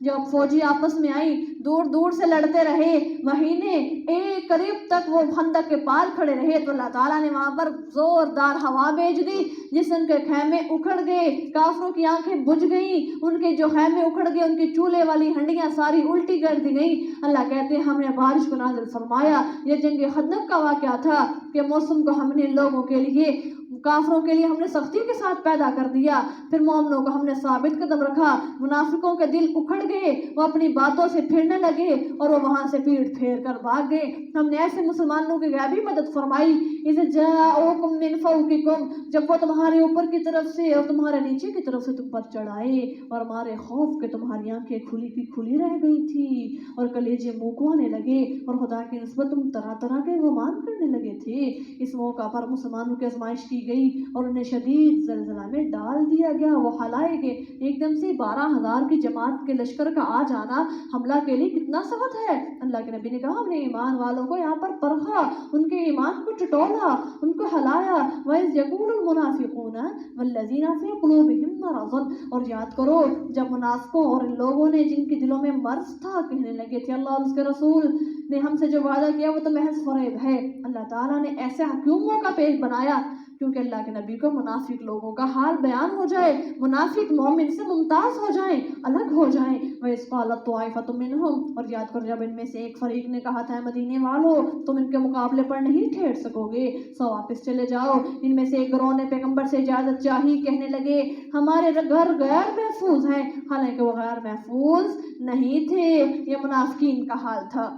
جب فوجی آپس میں آئی، دور دور سے لڑتے رہے، مہینے ایک قریب تک وہ خندق کے پار کھڑے رہے، تو اللہ تعالیٰ نے وہاں پر زوردار ہوا بھیج دی جس سے ان کے خیمے اکھڑ گئے، کافروں کی آنکھیں بجھ گئیں، ان کے جو خیمے اکھڑ گئے، ان کی چولہے والی ہنڈیاں ساری الٹی کر دی گئیں۔ اللہ کہتے ہیں ہم نے بارش کو نازل فرمایا۔ یہ جنگ خندق کا واقعہ تھا کہ موسم کو ہم نے لوگوں کے لیے، کافروں کے لیے ہم نے سختی کے ساتھ پیدا کر دیا، پھر مومنوں کو ہم نے ثابت قدم رکھا۔ منافقوں کے دل اکھڑ گئے، وہ اپنی باتوں سے پھرنے لگے اور وہ وہاں سے پیٹ پھیر کر بھاگ گئے۔ ہم نے ایسے مسلمانوں کی غیبی مدد فرمائی، اذ جاءوکم من فوقکم، جب وہ تمہارے اوپر کی طرف سے اور تمہارے نیچے کی طرف سے تم پر چڑھائے، اور ہمارے خوف کے تمہاری آنکھیں کھلی کی کھلی رہ گئی تھی اور کلیجے منہ کو آنے لگے اور خدا کی نسبت تم طرح طرح کے گمان کرنے لگے تھے۔ اس موقع پر مسلمانوں کی آزمائش کی گئی اور انہیں شدید زلزلہ میں ڈال دیا گیا، وہ ہلائے گئے۔ ایک دم سے 12000 کی جماعت کے لشکر کا آ جانا حملہ کے لیے کتنا سخت ہے۔ اللہ کے نبی نے کہا ہم نے ایمان والوں کو یہاں پر پرکھا، ان کے ایمان کو ٹٹولا، ان کو ہلایا۔ وَإِذْ يَقُولُ الْمُنَافِقُونَ وَالَّذِينَ فِي قُلُوبِهِم مَّرَضٌ، اور یاد کرو جب منافقوں اور ان لوگوں نے جن کے دلوں میں مرض تھا کہنے لگے تھے اللہ اور اس کے رسول نے ہم سے جو وعدہ کیا وہ تو محض فریب ہے۔ اللہ تعالیٰ نے ایسے کیوں موقع پیش بنایا؟ کیونکہ اللہ کے نبی کو منافق لوگوں کا حال بیان ہو جائے، منافق مومن سے ممتاز ہو جائیں، الگ ہو جائیں۔ وَإِذْ قَالَتْ طَائِفَةٌ مِّنْهُمْ، اور یاد کرو جب ان میں سے ایک فریق نے کہا تھا مدینے والوں تم ان کے مقابلے پر نہیں ٹھہر سکو گے، سو واپس چلے جاؤ۔ ان میں سے ایک گروہ نے پیغمبر سے اجازت چاہی، کہنے لگے ہمارے گھر غیر محفوظ ہیں، حالانکہ وہ غیر محفوظ نہیں تھے۔ یہ منافقین کا حال تھا،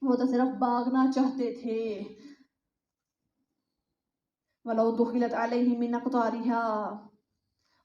وہ تو صرف بھاگنا چاہتے تھے۔ وَلَوْ دُخِلَتْ عَلَيْهِمْ مِنْ أَقْطَارِهَا،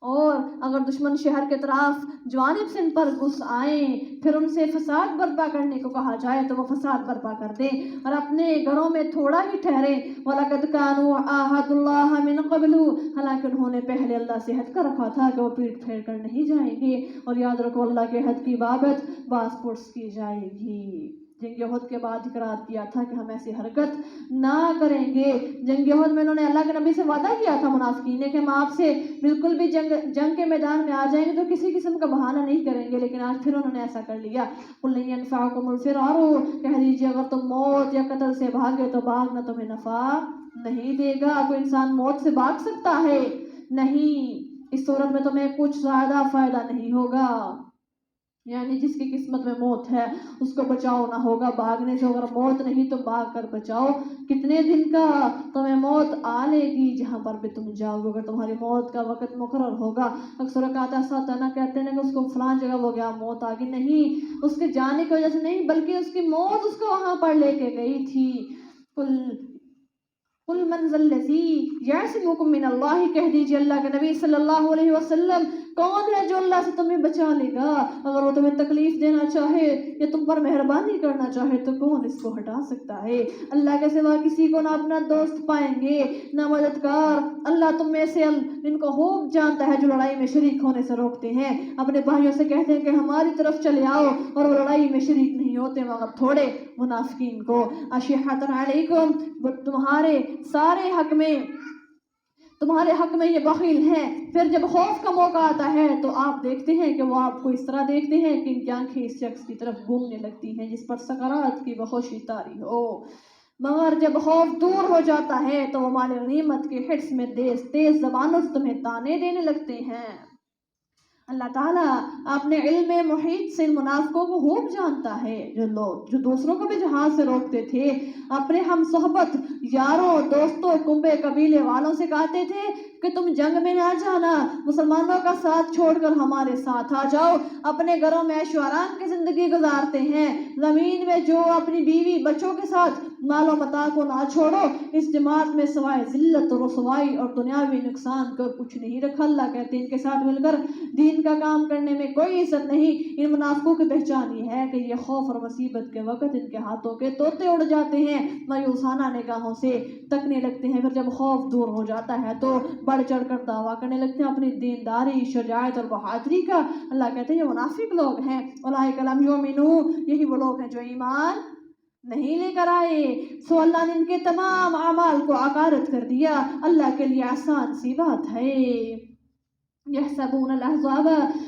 اور اگر دشمن شہر کے طرف جوانب سے ان پر گھس آئیں، پھر ان سے فساد برپا کرنے کو کہا جائے تو وہ فساد برپا کر دیں اور اپنے گھروں میں تھوڑا ہی ٹھہریں۔ وَلَقَدْ كَانُوا عَاهَدُوا اللَّهَ مِنْ قَبْلُ، حالانکہ انہوں نے پہلے اللہ سے عہد کر رکھا تھا کہ وہ پیٹ پھیر کر نہیں جائیں گے، اور یاد رکھو اللہ کے عہد کی بابت باز پرس کی جائے گی۔ جنگ احد کے بعد اقرار کیا تھا کہ ہم ایسی حرکت نہ کریں گے۔ جنگ احد میں انہوں نے اللہ کے نبی سے وعدہ کیا تھا منافقین نے کہ ہم آپ سے بالکل بھی جنگ کے میدان میں آ جائیں گے تو کسی قسم کا بہانہ نہیں کریں گے، لیکن آج پھر انہوں نے ایسا کر لیا۔ قُلْ لَن يَنْفَعَكُمُ الْفِرَارُ، کہہ دیجیے اگر تم موت یا قتل سے بھاگے تو بھاگنا تمہیں نفع نہیں دے گا۔ کوئی انسان موت سے بھاگ سکتا ہے؟ نہیں، اس صورت میں تمہیں کچھ زیادہ فائدہ نہیں ہوگا، یعنی جس کی قسمت میں موت ہے اس کو بچاؤ نہ ہوگا بھاگنے سے۔ اگر موت نہیں تو بھاگ کر بچاؤ، کتنے دن کا تمہیں موت آ لے گی جہاں پر بھی تم جاؤ گے، اگر تمہاری موت کا وقت مقرر ہوگا۔ اکثر اوقات ایسا ہوتا ہے نا، کہتے ہیں کہ اس کو فلاں جگہ ہو گیا موت آ گئی، نہیں، اس کے جانے کی وجہ سے نہیں بلکہ اس کی موت اس کو وہاں پر لے کے گئی تھی۔ قُلْ مَنْ ذَا الَّذِي يَعْصِمُكُم مِّنَ اللَّهِ، کہہ دیجیے اللہ کے نبی صلی اللہ علیہ وسلم کون ہے جو اللہ سے تمہیں بچا لے گا؟ اگر وہ تمہیں تکلیف دینا چاہے یا تم پر مہربانی کرنا چاہے تو کون اس کو ہٹا سکتا ہے؟ اللہ کے سوا کسی کو نہ اپنا دوست پائیں گے نہ مددگار۔ اللہ تم میں سے ان کو خوب جانتا ہے جو لڑائی میں شریک ہونے سے روکتے ہیں، اپنے بھائیوں سے کہتے ہیں کہ ہماری طرف چلے آؤ اور وہ لڑائی میں شریک نہیں ہوتے، مگر تھوڑے منافقین کو اشحۃ علیکم، تمہارے سارے حق میں یہ بخیل ہیں۔ پھر جب خوف کا موقع آتا ہے تو آپ دیکھتے ہیں کہ وہ آپ کو اس طرح دیکھتے ہیں کہ ان کی آنکھیں اس شخص کی طرف گھومنے لگتی ہیں جس پر سکرات کی بہوشی طاری ہو، مگر جب خوف دور ہو جاتا ہے تو وہ مال غنیمت کے حرص میں تیز زبانوں سے تمہیں تانے دینے لگتے ہیں۔ اللہ تعالیٰ اپنے علم محیط سے منافقوں کو خوب جانتا ہے، جو دوسروں کو بھی جہاد سے روکتے تھے، اپنے ہم صحبت یاروں دوستوں کنبے قبیلے والوں سے کہتے تھے کہ تم جنگ میں نہ جانا، مسلمانوں کا ساتھ چھوڑ کر ہمارے ساتھ آ جاؤ۔ اپنے گھروں میں عیش و آرام کی زندگی گزارتے ہیں، زمین میں جو اپنی بیوی بچوں کے ساتھ مال و متاع کو نہ چھوڑو، اس جماعت میں سوائے ذلت و رسوائی اور دنیاوی نقصان کو کچھ نہیں رکھا۔ اللہ کہتے ہیں ان کے ساتھ مل کر دین کا کام کرنے میں کوئی عزت نہیں۔ ان منافقوں کی پہچان یہ ہے کہ یہ خوف اور مصیبت کے وقت ان کے ہاتھوں کے طوطے اڑ جاتے ہیں، مایوسانہ نگاہوں سے تکنے لگتے ہیں، پھر جب خوف دور ہو جاتا ہے تو بڑھ چڑھ کر دعویٰ کرنے لگتے ہیں اپنی دینداری، شجاعت اور بہادری کا۔ اللہ کہتے ہیں یہ منافق لوگ ہیں، اولئک لم یؤمنون، یہی وہ لوگ ہیں جو ایمان نہیں لے کر آئے۔ سو اللہ نے ان کے تمام اعمال کو عکارت کر دیا۔ اللہ کے لیے آسان سی بات ہے۔ یحسبون الاحزاب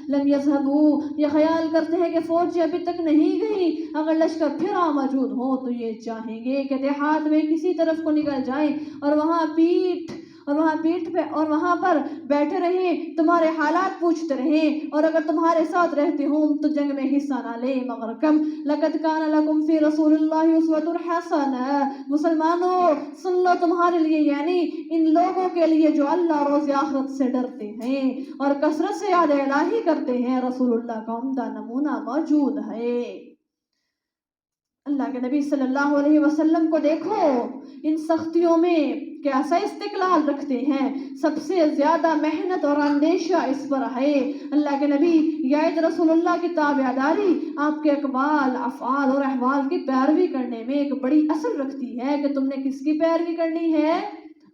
لم یذهبوا، یہ خیال کرتے ہیں کہ فوج ابھی تک نہیں گئی، اگر لشکر پھر موجود ہو تو یہ چاہیں گے کہ دیہات میں کسی طرف کو نکل جائیں اور وہاں پر بیٹھے رہیں، تمہارے حالات پوچھتے رہیں، اور اگر تمہارے ساتھ رہتے ہوں تو جنگ میں حصہ نہ لے، مگر کم لقد کان لکم فی رسول اللہ اسوۃ حسنہ، مسلمانوں سن لو تمہارے لیے، یعنی ان لوگوں کے لیے جو اللہ روز آخرت سے ڈرتے ہیں اور کثرت سے یاد الہی کرتے ہیں، رسول اللہ کا عمدہ نمونہ موجود ہے۔ اللہ کے نبی صلی اللہ علیہ وسلم کو دیکھو، ان سختیوں میں کیسا استقلال رکھتے ہیں، سب سے زیادہ محنت اور اندیشہ اس پر ہے۔ اللہ کے نبی یاد رسول اللہ کی تابعداری آپ کے اقوال، افعال اور احوال کی پیروی کرنے میں ایک بڑی اثر رکھتی ہے کہ تم نے کس کی پیروی کرنی ہے،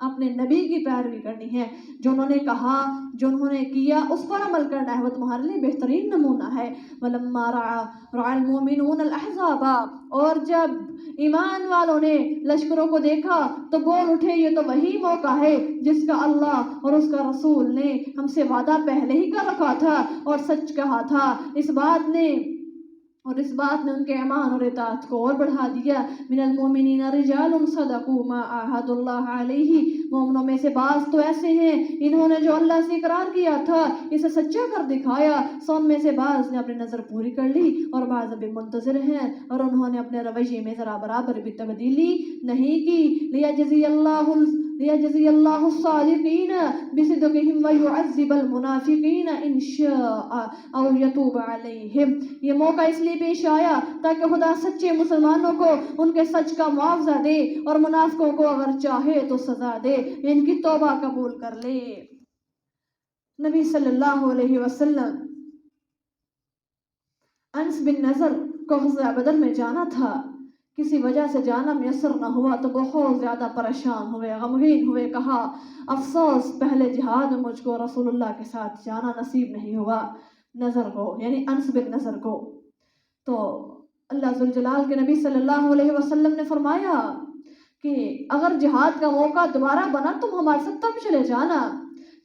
اپنے نبی کی پیروی کرنی ہے۔ جو انہوں نے کہا، جو انہوں نے کیا، اس پر عمل کرنا ہے، وہ تمہارے لیے بہترین نمونہ ہے۔ وَلَمَّا رَأَى الْمُؤْمِنُونَ الْأَحْزَابَ، اور جب ایمان والوں نے لشکروں کو دیکھا تو بول اٹھے یہ تو وہی موقع ہے جس کا اللہ اور اس کا رسول نے ہم سے وعدہ پہلے ہی کر رکھا تھا اور سچ کہا تھا۔ اس بات نے ان کے ایمان اور اطاعت کو اور بڑھا دیا۔ من المؤمنین رجال صدقوا ما عاہدوا اللہ علیہ، مومنوں میں سے بعض تو ایسے ہیں انہوں نے جو اللہ سے اقرار کیا تھا اسے سچا کر دکھایا۔ سو میں سے بعض نے اپنی نظر پوری کر لی اور بعض ابھی منتظر ہیں، اور انہوں نے اپنے رویے میں ذرا برابر بھی تبدیلی نہیں کی۔ لیجزی اللہ الصادقین بصدقہم ویعذب المنافقین ان شاء او یتوب علیہم، یہ موقع اس لیے پیش آیا تاکہ خدا سچے مسلمانوں کو ان کے سچ کا معاوضہ دے اور منافقوں کو اگر چاہے تو سزا دے، ان کی توبہ قبول کر لے۔ نبی صلی اللہ علیہ وسلم انس بن نضر کو غزوہ بدر میں جانا تھا، کسی وجہ سے جانا میسر نہ ہوا تو بہت زیادہ پریشان ہوئے، غمگین ہوئے، کہا افسوس پہلے جہاد میں مجھ کو رسول اللہ کے ساتھ جانا نصیب نہیں ہوا۔ نظر کو یعنی انس بن نضر کو، تو اللہ ذوالجلال کے نبی صلی اللہ علیہ وسلم نے فرمایا کہ اگر جہاد کا موقع دوبارہ بنا تم ہمارے ساتھ تب چلے جانا۔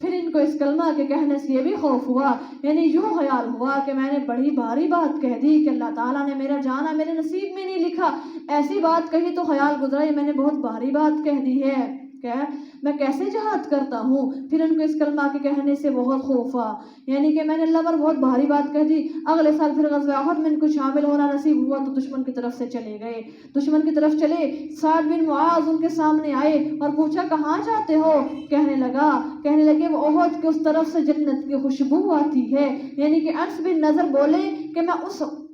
پھر ان کو اس کلمہ کے کہنے سے یہ بھی خوف ہوا، یعنی یوں خیال ہوا کہ میں نے بڑی بھاری بات کہہ دی کہ اللہ تعالیٰ نے میرا جانا میرے نصیب میں نہیں لکھا، ایسی بات کہی تو خیال گزرا یہ میں نے بہت بھاری بات کہہ دی ہے، میں کیسے جہاد کرتا ہوں۔ پھر ان کو اس کلمہ کے کہنے سے بہت خوف ہوا، یعنی کہ میں نے اللہ پر بہت بھاری بات کہہ دی۔ اگلے سال پھر غزوہ احد میں ان کو شامل ہونا نصیب ہوا تو دشمن کی طرف سے چلے گئے، دشمن کی طرف چلے۔ سعد بن معاذ ان کے سامنے آئے اور پوچھا کہاں جاتے ہو، کہنے لگے وہ احد کے اس طرف سے جنت کی خوشبو آتی ہے، یعنی کہ انس بن نضر بولے کہ میں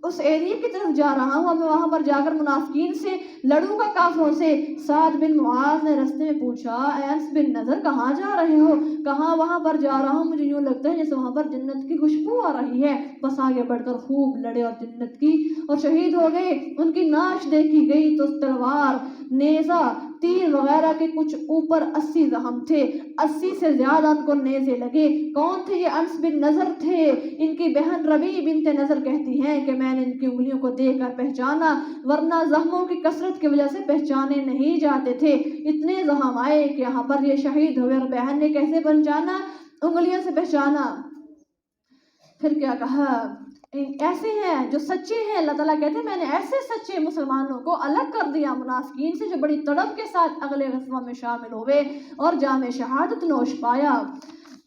اس ایریے کی طرف جا رہا ہوں، میں وہاں پر جا کر منافقین سے لڑوں گا، کافروں سے۔ سعد بن معاذ نے رستے میں پوچھا اے انس بن نضر کہاں جا رہے ہو، کہاں وہاں پر جا رہا ہوں، مجھے یوں لگتا ہے جیسے وہاں پر جنت کی خوشبو آ رہی ہے۔ بس آگے بڑھ کر خوب لڑے اور جنت کی اور شہید ہو گئے۔ ان کی نعش دیکھی گئی تو تلوار، نیزہ، تیر وغیرہ کے کچھ اوپر 80 زخم تھے، 80 سے زیادہ ان کو نیزے لگے۔ کون تھے یہ؟ انس بن نضر تھے۔ ان کی بہن ربیع بنت نضر کہتی ہیں کہ میں نے ان کی انگلیوں کو دیکھ کر پہچانا، ورنہ زخموں کی کثرت کی وجہ سے پہچانے نہیں جاتے تھے، اتنے زخم آئے کہ یہاں پر یہ شہید ہوئے۔ اور بہن نے کیسے پہچانا؟ انگلیوں سے پہچانا۔ پھر کیا کہا؟ ایسے ہیں جو سچے ہیں، اللہ تعالیٰ کہتے ہیں میں نے ایسے سچے مسلمانوں کو الگ کر دیا منافقین سے جو بڑی تڑپ کے ساتھ اگلے غزوہ میں شامل ہوئے اور جام شہادت نوش پایا۔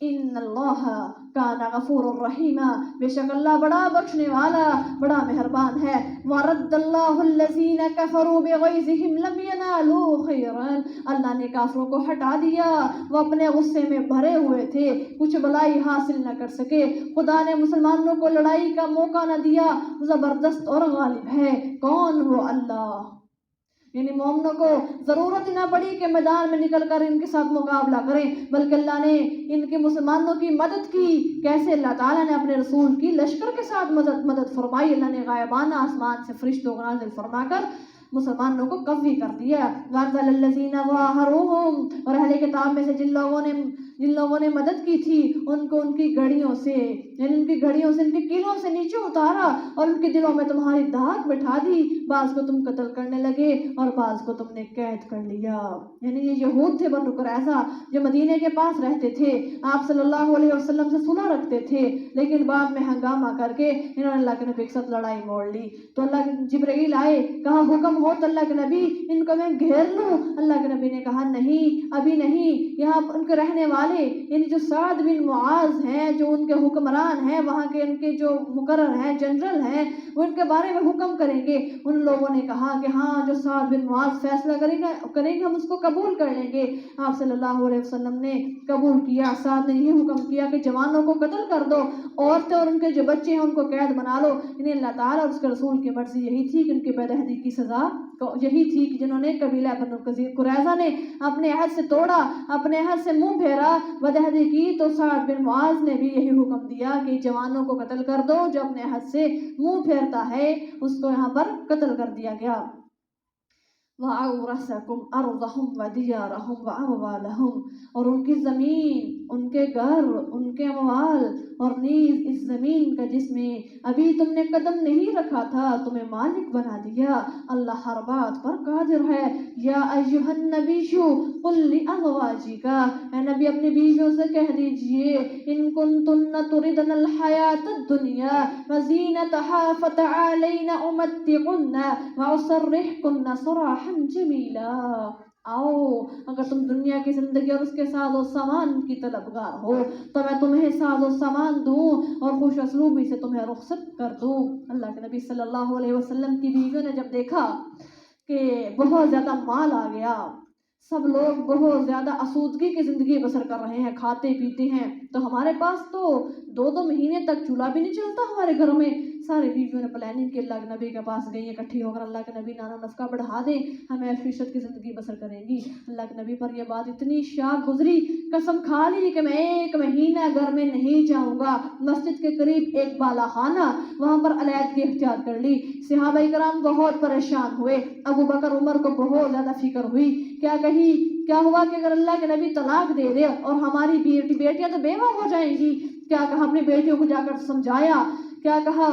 ان اللہ کان غفور الرحیم، بے شک اللہ بڑا بخشنے والا، بڑا مہربان ہے۔ وَرَدَّ اللَّهُ الَّذِينَ كَفَرُوا بِغَيْظِهِمْ لَمْ يَنَالُوا خَيْرًا، اللہ نے کافروں کو ہٹا دیا، وہ اپنے غصے میں بھرے ہوئے تھے، کچھ بلائی حاصل نہ کر سکے۔ خدا نے مسلمانوں کو لڑائی کا موقع نہ دیا، زبردست اور غالب ہے۔ کون؟ وہ اللہ یعنی مومنوں کو ضرورت ہی نہ پڑی کہ میدان میں نکل کر ان کے ساتھ مقابلہ کریں، بلکہ اللہ نے ان کے مسلمانوں کی مدد کی۔ کیسے اللہ تعالیٰ نے اپنے رسول کی لشکر کے ساتھ مدد فرمائی، اللہ نے غائبانہ آسمان سے فرشتوں کو نازل فرما کر مسلمانوں کو قوی کر دیا۔ وَأَرْسَلَ الَّذِينَ ظَاهَرُوهُمْ، اور اہل کتاب میں سے جن لوگوں نے مدد کی تھی ان کو ان کی گھڑیوں سے، یعنی ان کی گھڑیوں سے، ان کے قلعوں سے نیچے اتارا اور ان کے دلوں میں تمہاری دھاک بٹھا دی، بعض کو تم قتل کرنے لگے اور بعض کو تم نے قید کر لیا۔ یعنی یہ یہود تھے بنو قریظہ جو مدینے کے پاس رہتے تھے، آپ صلی اللہ علیہ وسلم سے صلح رکھتے تھے، لیکن بعد میں ہنگامہ کر کے انہوں نے اللہ کے نبی کے ساتھ لڑائی موڑ لی۔ تو اللہ کے جبرائیل آئے، کہا حکم ہو تو اللہ کے نبی ان کو میں گھیر لوں۔ اللہ کے نبی نے کہا نہیں، ابھی نہیں، یہاں ان کے رہنے والے یعنی جو سعد بن معاذ ہیں، جو ان کے حکمران ہیں، وہاں کے ان کے جو مقرر ہیں، جنرل ہیں، وہ ان کے بارے میں حکم کریں گے۔ ان لوگوں نے کہا کہ ہاں جو سعد بن معاذ فیصلہ کریں گے ہم اس کو قبول کر لیں گے۔ آپ صلی اللہ علیہ وسلم نے قبول کیا۔ سعد نے یہ حکم کیا کہ جوانوں کو قتل کر دو، عورتیں اور ان کے جو بچے ہیں ان کو قید بنا لو۔ یعنی اللہ تعالیٰ اور اس کے رسول کی مرضی یہی تھی کہ ان کی بے دہدی کی سزا یہی تھی کہ جنہوں نے قبیلہ بنو قریظہ نے اپنے عہد سے توڑا، اپنے عہد سے منہ پھیرا، بدہدی کی، تو سعد بن معاذ نے بھی یہی حکم دیا کہ جوانوں کو قتل کر دو، جو اپنے عہد سے منہ پھیرتا ہے اس کو یہاں پر قتل کر دیا گیا۔ وَأَوْرَثَكُمْ أَرْضَهُمْ وَدِيَارَهُمْ وَأَمْوَالَهُمْ، اور ان کی زمین، ان کے گھر، ان کے اموال، اور نیز اس زمین کا جس میں ابھی تم نے قدم نہیں رکھا تھا تمہیں مالک بنا دیا۔ اللہ ہر بات پر قادر ہے۔ یا ایھا النبی قل لأزواجک، اے نبی اپنی بیویوں سے کہہ دیجئے، ان کنتن تردن الحیاۃ الدنیا وزینتها فتعالین امتعکن واسرحکن سراحا جمیلا۔ آؤ، اگر تم دنیا کی زندگی اور اس کے ساز و سامان کی طلبگار ہو تو میں تمہیں ساز و سامان دوں اور خوش اسلوبی سے تمہیں رخصت کر دوں۔ اللہ کے نبی صلی اللہ علیہ وسلم کی بیویوں نے جب دیکھا کہ بہت زیادہ مال آ گیا، سب لوگ بہت زیادہ آسودگی کی زندگی بسر کر رہے ہیں، کھاتے پیتے ہیں، تو ہمارے پاس تو 2 مہینے تک چولہا بھی نہیں چلتا ہمارے گھروں میں۔ سارے بیویوں نے پلاننگ کی، اللہ کے نبی کے پاس گئی اکٹھی ہو کر، اللہ کے نبی نانا نفقہ بڑھا دیں، ہمیں عیشت کی زندگی بسر کریں گی۔ اللہ کے نبی پر یہ بات اتنی شاق گزری، قسم کھا لی کہ میں 1 مہینہ گھر میں نہیں جاؤں گا۔ مسجد کے قریب ایک بالا خانہ، وہاں پر علیحدگی اختیار کر لی۔ صحابہ کرام بہت پریشان ہوئے، ابو بکر عمر کو بہت زیادہ فکر ہوئی، کیا ہوا کہ اگر اللہ کے نبی طلاق دے دے اور ہماری بیٹیاں تو بیوہ ہو جائیں گی۔ کیا کہا اپنی بیٹیوں کو جا کر سمجھایا، کیا کہا،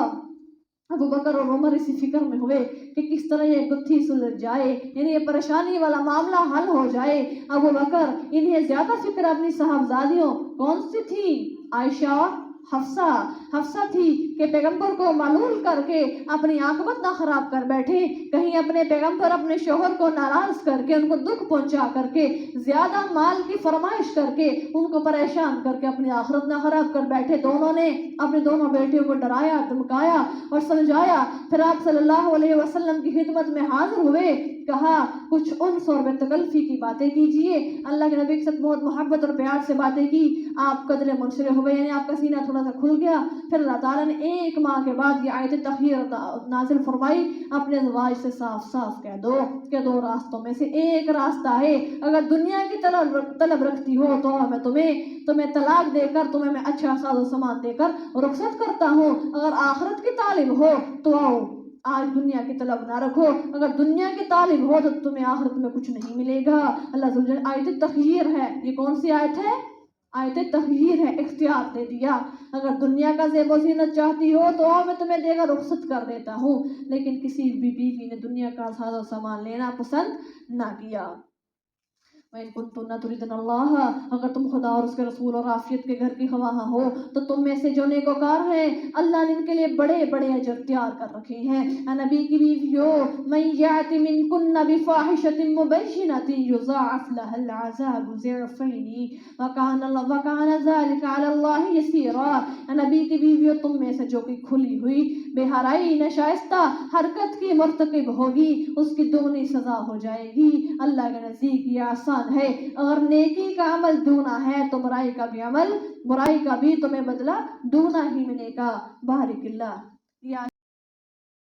ابو بکر اور عمر اسی فکر میں ہوئے کہ کس طرح یہ گتھی سلجھ جائے، یعنی یہ پریشانی والا معاملہ حل ہو جائے۔ ابو بکر، انہیں زیادہ فکر اپنی صاحبزادیوں کون سی تھی؟ عائشہ اور حفصہ تھی کہ پیغمبر کو معلول کر کے اپنی عاقبت نہ خراب کر بیٹھے، کہیں اپنے پیغمبر اپنے شوہر کو ناراض کر کے، ان کو دکھ پہنچا کر کے، زیادہ مال کی فرمائش کر کے، ان کو پریشان کر کے اپنی آخرت نہ خراب کر بیٹھے۔ دونوں نے اپنی دونوں بیٹیوں کو ڈرایا، دھمکایا اور سمجھایا۔ پھر آپ صلی اللہ علیہ وسلم کی خدمت میں حاضر ہوئے، کہا کچھ انس اور بے تکلفی کی باتیں کیجئے۔ اللہ کے نبی کے ساتھ بہت محبت اور پیار سے باتیں کی، آپ قدرے منشرح ہوئے، یعنی آپ کا سینہ تھوڑا سا کھل گیا۔ پھر اللہ تعالیٰ نے 1 ماہ کے بعد یہ آیت تطہیر نازل فرمائی، اپنے ازواج سے صاف صاف کہہ دو کہ 2 راستوں میں سے ایک راستہ ہے، اگر دنیا کی طلب رکھتی ہو تو میں تمہیں طلاق دے کر، تمہیں میں اچھا ساز و سامان دے کر رخصت کرتا ہوں، اگر آخرت کی طالب ہو تو آؤ، آج دنیا کی طلب نہ رکھو، اگر دنیا کی طالب ہو تو تمہیں آخرت میں کچھ نہیں ملے گا۔ اللہ تعالیٰ آیت تخیر ہے، یہ کون سی آیت ہے؟ آیت تخیر ہے، اختیار دے دیا، اگر دنیا کا زیب و زینت چاہتی ہو تو میں تمہیں دے گا، رخصت کر دیتا ہوں۔ لیکن کسی بھی بیوی نے دنیا کا ساز و سامان لینا پسند نہ کیا۔ وَإِن كُنتُنَّ تُرِدْنَ اللَّهَ، اگر تم خدا اور اس کے رسول اور عافیت کے گھر کی خواہاں ہو تو تم میں سے جو نیکوکار ہیں اللہ نے ان کے لیے بڑے بڑے اجر تیار کر رکھے ہیں۔ اے نبی کی بیویوں، مَن یأت مِنکُنَّ بِفَاحِشَۃٍ مُبَیِّنَۃٍ یضاعف لها العذاب ضعفین وکان ذلک علی اللہ یسیرا۔ اے نبی کی بیویوں، تم میں سے جو کوئی کھلی ہوئی بے حیائی ناشائستہ حرکت کی مرتکب ہوگی اس کی 2 سزا ہو جائے گی، اللہ کے نزدیک یہ آسان ہے۔ اگر نیکی کا عمل دونا ہے تو برائی کا بھی تمہیں بدلہ دونا ہی ملے گا۔ بارک اللہ۔